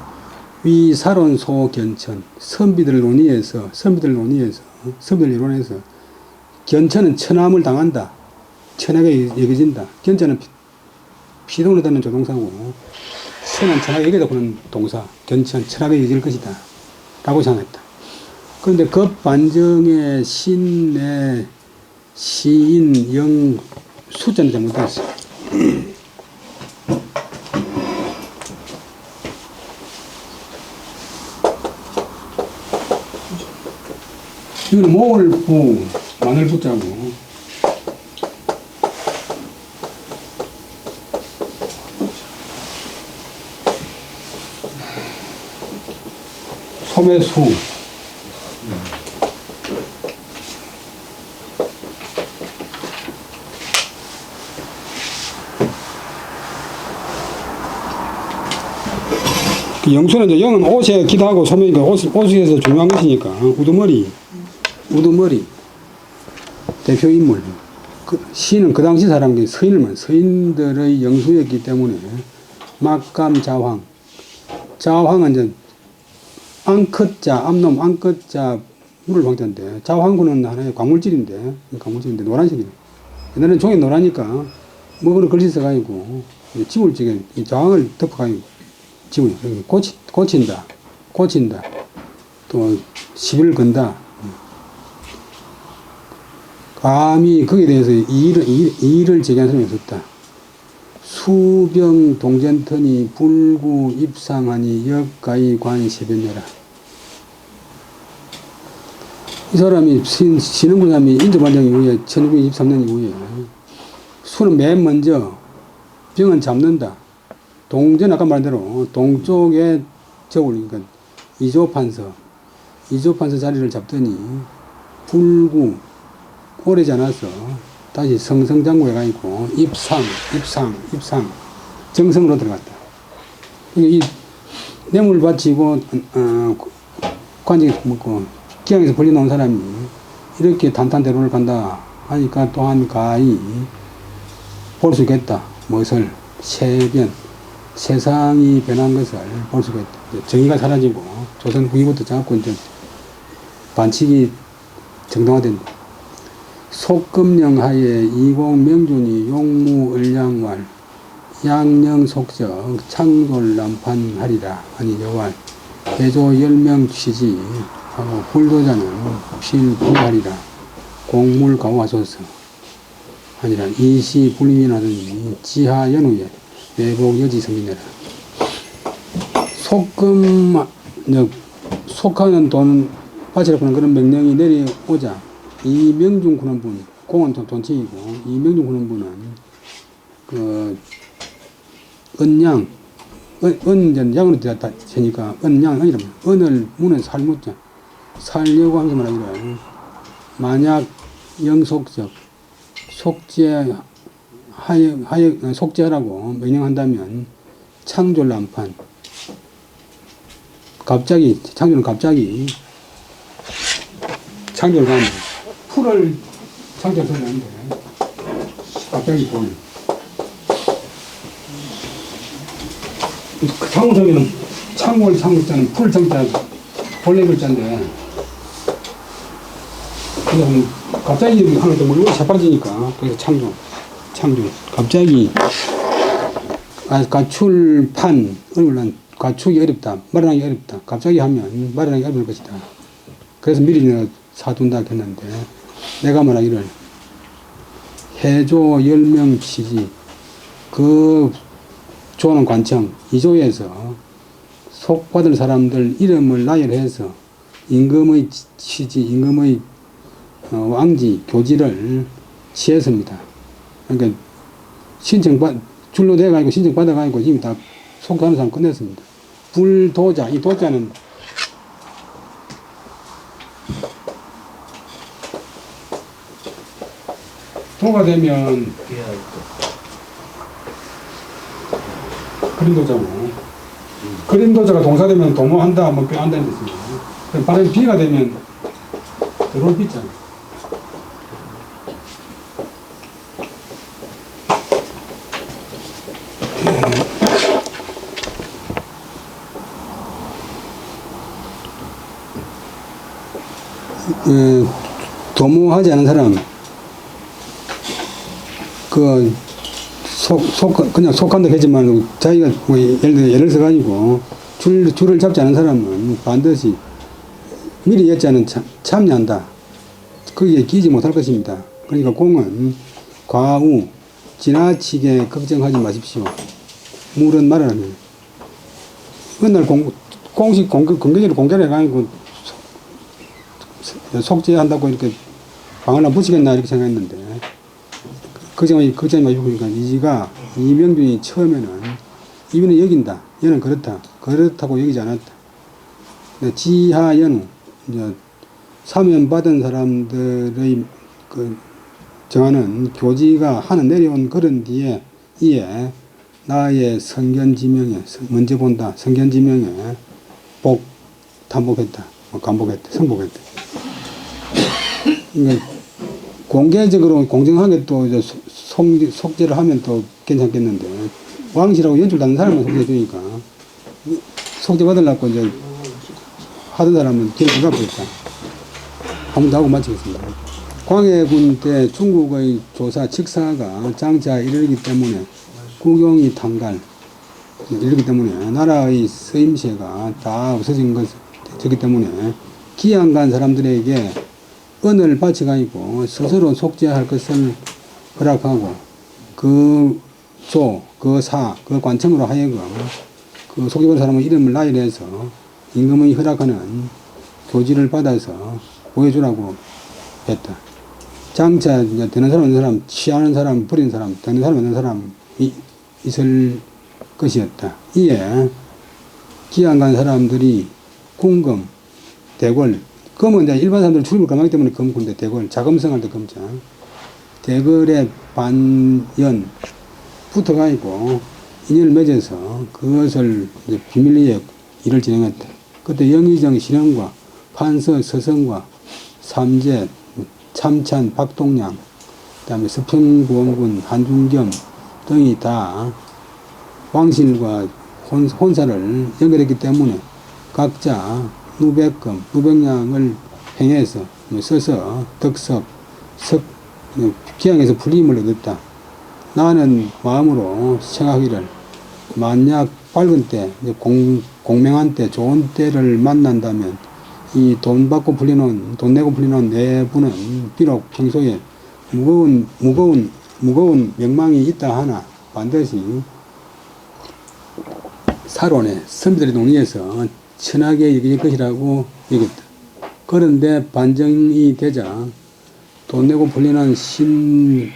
위사론 소견천 선비들 논의에서 견천은 천함을 당한다. 천하게 여겨진다. 견천은 피동으로 되는 조동사고 천은 천하게 여기다 보는 동사. 견천 천하게 여길 것이다. 라고 생각했다. 그런데 급반정의 신의 시인 영 숫자는 잘못됐어. 이거는 모을부, 마늘부자고. 소매수. 그 영수는 이제 영은 옷에 기도하고 소매니까 옷에서 중요한 것이니까 우두머리 대표 인물. 시는 그 당시 사람들이 서인들의 영수였기 때문에 막감 자황은 이제 앙컷자 암놈 앙컷자 물을 방자인데 자황군은 하나의 광물질인데 노란색이에요. 옛날에는 종이 노라니까 먹으러 글씨 써가지고 집을 지게 자황을 덮어가지고 집을 고친다 또 시비를 건다. 감히 거기에 대해서 이의를 제기한 사람이 없었다. 수병 동전터니 불구 입상하니 역가이 관세변여라. 이 사람이 신흥군 사람이 인조반정 이후에 1923년 이후에 수는 맨 먼저 병은 잡는다. 동전 아까 말한 대로 동쪽에 저울 그러니까 이조판서 자리를 잡더니 불구 오래지 않아서 다시 성성장구에 가있고 입상 정성으로 들어갔다. 이 뇌물 바치고 관직에서 먹고 기양에서 벌려놓은 사람이 이렇게 단탄대로를 간다 하니까 또한 가히 볼 수 있겠다. 무엇을 세변 세상이 변한 것을 볼 수가 있다. 정의가 사라지고 조선 후기부터 자꾸 이제 반칙이 정당화된다. 속금령 하에 이공 명준이 용무 을량왈 양령 속적 창졸 남판하리라 하니 여왈 대조 10명 취지 하고 불도자는 필불하리라 공물 가호하소서 하니라 이시 불민하더니 지하 연후에 외복 여지 성민해라. 속하는 돈 바치라 하는 그런 명령이 내려오자 이명중 군원분, 공은 돈치이고, 이명중 군원분은, 양으로 되었다, 되니까, 은이라면, 은을 문은 살묻자. 살려고 하면서 말하기를, 만약 영속적, 속죄하라고 명령한다면, 창졸난판, 창조는 갑자기, 창조를 가면 풀을 창조했었는데 갑자기 돌. 그 창조는 창고를 창조자는 풀 창자 본래 글자인데 그냥 갑자기 하는 게 물건이 자빠지니까 그래서 창조 갑자기 가출판 얼굴은 가축이 어렵다 마련하기 어렵다 갑자기 하면 마련하기 어려울 것이다 그래서 미리 내가 사둔다 했는데 내가 말하기를 해조 10명 취지 그 조는 관청 2조에서 속받을 사람들 이름을 나열해서 임금의 취지 임금의 왕지 교지를 취했습니다. 그러니까 줄로 돼가지고 신청 받아가지고 이미 다 속하는 사람 끝냈습니다. 불도자, 이 도자는 도가 되면 그림도자고 그림도자가 동사되면 도모한다, 뭐 한다는 뜻입니다. 발음 비가 되면 들어올 비잖아요. 도모하지 않은 사람, 그냥 속한다 했지만, 자기가 뭐 예를 들어가지고, 줄을 잡지 않은 사람은 반드시 미리 예자는 참여한다. 거기에 끼지 못할 것입니다. 그러니까 공은 과우, 지나치게 걱정하지 마십시오. 물은 말하라면. 어느 날 공식 공개적으로 공개를 해가지고, 속죄한다고 이렇게 방을 안 붙이겠나 이렇게 생각했는데 걱정하지 마시고 그러니까 이지가 이명준이 처음에는 이분은 여긴다 얘는 그렇다고 여기지 않았다. 지하연우 사면 받은 사람들의 그 정하는 교지가 하나 내려온 그런 뒤에 이에 나의 성견지명에 먼저 본다 성견지명에 담복했다 성복했다. 공개적으로 공정하게 또 속죄를 하면 또 괜찮겠는데 왕실하고 연출하는 사람만 속죄해 주니까 속죄 받으려고 이제 하던 사람은 기회가 없겠다. 한번 더 하고 마치겠습니다. 광해군 때 중국의 조사 직사가 장차에 이르기 때문에 국용이 탕갈 이르기 때문에 나라의 쓰임새가 다 없어진 것이기 때문에 기양 간 사람들에게 은을 바쳐가지고 스스로 속죄할 것을 허락하고 그 관청으로 하여금 그 속죄받은 사람의 이름을 나열해서 임금의 허락하는 교지를 받아서 보여주라고 했다. 장차 되는 사람 없는 사람, 취하는 사람, 버리는 사람, 되는 사람 없는 사람이 있을 것이었다. 이에 기양 간 사람들이 궁금, 대궐, 금은 이제 일반 사람들 출입을 금하기 때문에 금군데 대궐, 자금성할 때 금자. 대궐에 반연 붙어가지고 인연을 맺어서 그것을 이제 비밀리에 일을 진행했다. 그때 영의정 신영과 판서 서성과 삼재, 참찬, 박동량, 그 다음에 서평구원군 한중겸 등이 다 왕실과 혼사를 연결했기 때문에 각자 누백량을 행해서 써서 덕석, 기양에서 불림을 얻었다. 나는 마음으로 생각하기를 만약 밝은 때, 공명한 때, 좋은 때를 만난다면 이 돈 내고 불리는 네 분은 비록 평소에 무거운 명망이 있다 하나 반드시 사론에 선비들의 논의에서 천하게 여길 것이라고 여겼다. 그런데 반정이 되자 돈 내고 불리는 신흠은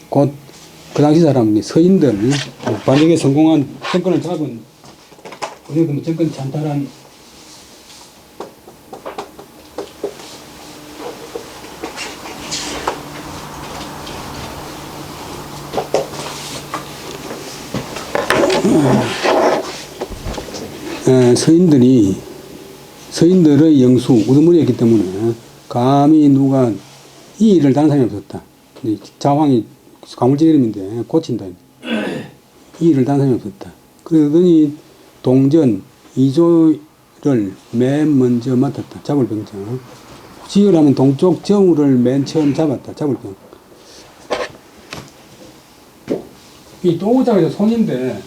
곧 그 당시 사람 서인들 반정에 성공한 정권을 잡은 정권 찬탈한 서인들이 서인들의 영수, 우두머리였기 때문에 감히 누가 이 일을 다른 사람이 없었다. 이 자황이 가물치기름인데 고친다. 이 일을 다른 사람이 없었다. 그러더니 동전 2조를 맨 먼저 맡았다. 잡을병장. 지으라면 동쪽 정우를 맨 처음 잡았다. 잡을병. 이 도우장에서 손인데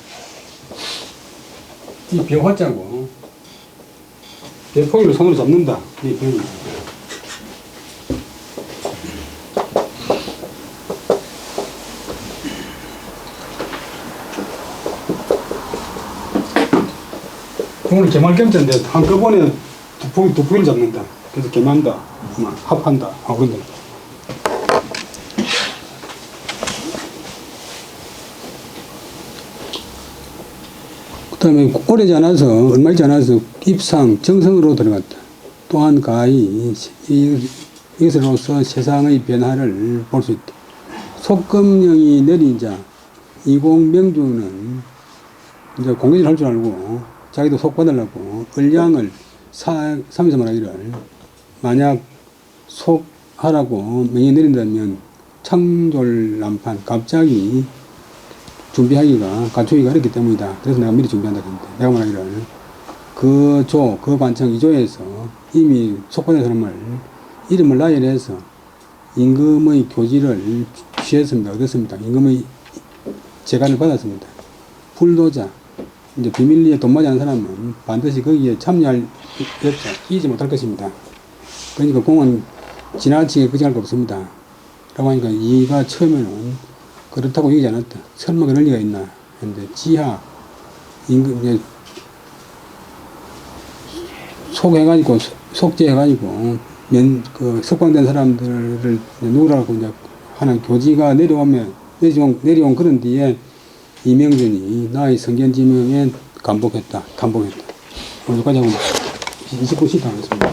이 벼화자고 벼포기를 손으로 잡는다. 이 병이. 오늘 개말겸자인데 한꺼번에 두 포기를 잡는다. 그래서 개만다, 합한다, 하고 그런다. 그 다음에 오래지 않아서, 얼마 있지 않아서 입상, 정성으로 들어갔다. 또한 가히 이것으로서 세상의 변화를 볼 수 있다. 속금령이 내린 자, 이공명주는 이제 공개질 할 줄 알고 자기도 속받으려고 을량을 3에서 말하기를 만약 속하라고 명이 내린다면 창졸난판 갑자기 준비하기가 갖추기가 어렵기 때문이다. 그래서 내가 미리 준비한다 했는데 내가 말하기를 그 관청 2조에서 이미 속받은 사람을 이름을 나열해서 임금의 교지를 취했습니다. 얻었습니다. 임금의 재간을 받았습니다. 불도자 이제 비밀리에 돈 맞이 하는 사람은 반드시 거기에 참여할 여자 이지 못할 것입니다. 그러니까 공은 지나치게 그지할 거 없습니다. 라고 하니까 이가 처음에는 그렇다고 얘기하지 않았다. 설마 그럴 리가 있나 했는데 지하 임금 이제 속해가지고 속죄해가지고 석방된 사람들을 누구라고 이제 하는 교지가 내려온 그런 뒤에 이명준이 나의 성견지명에 감복했다. 오늘 여기까지 하고 29시 당했습니다.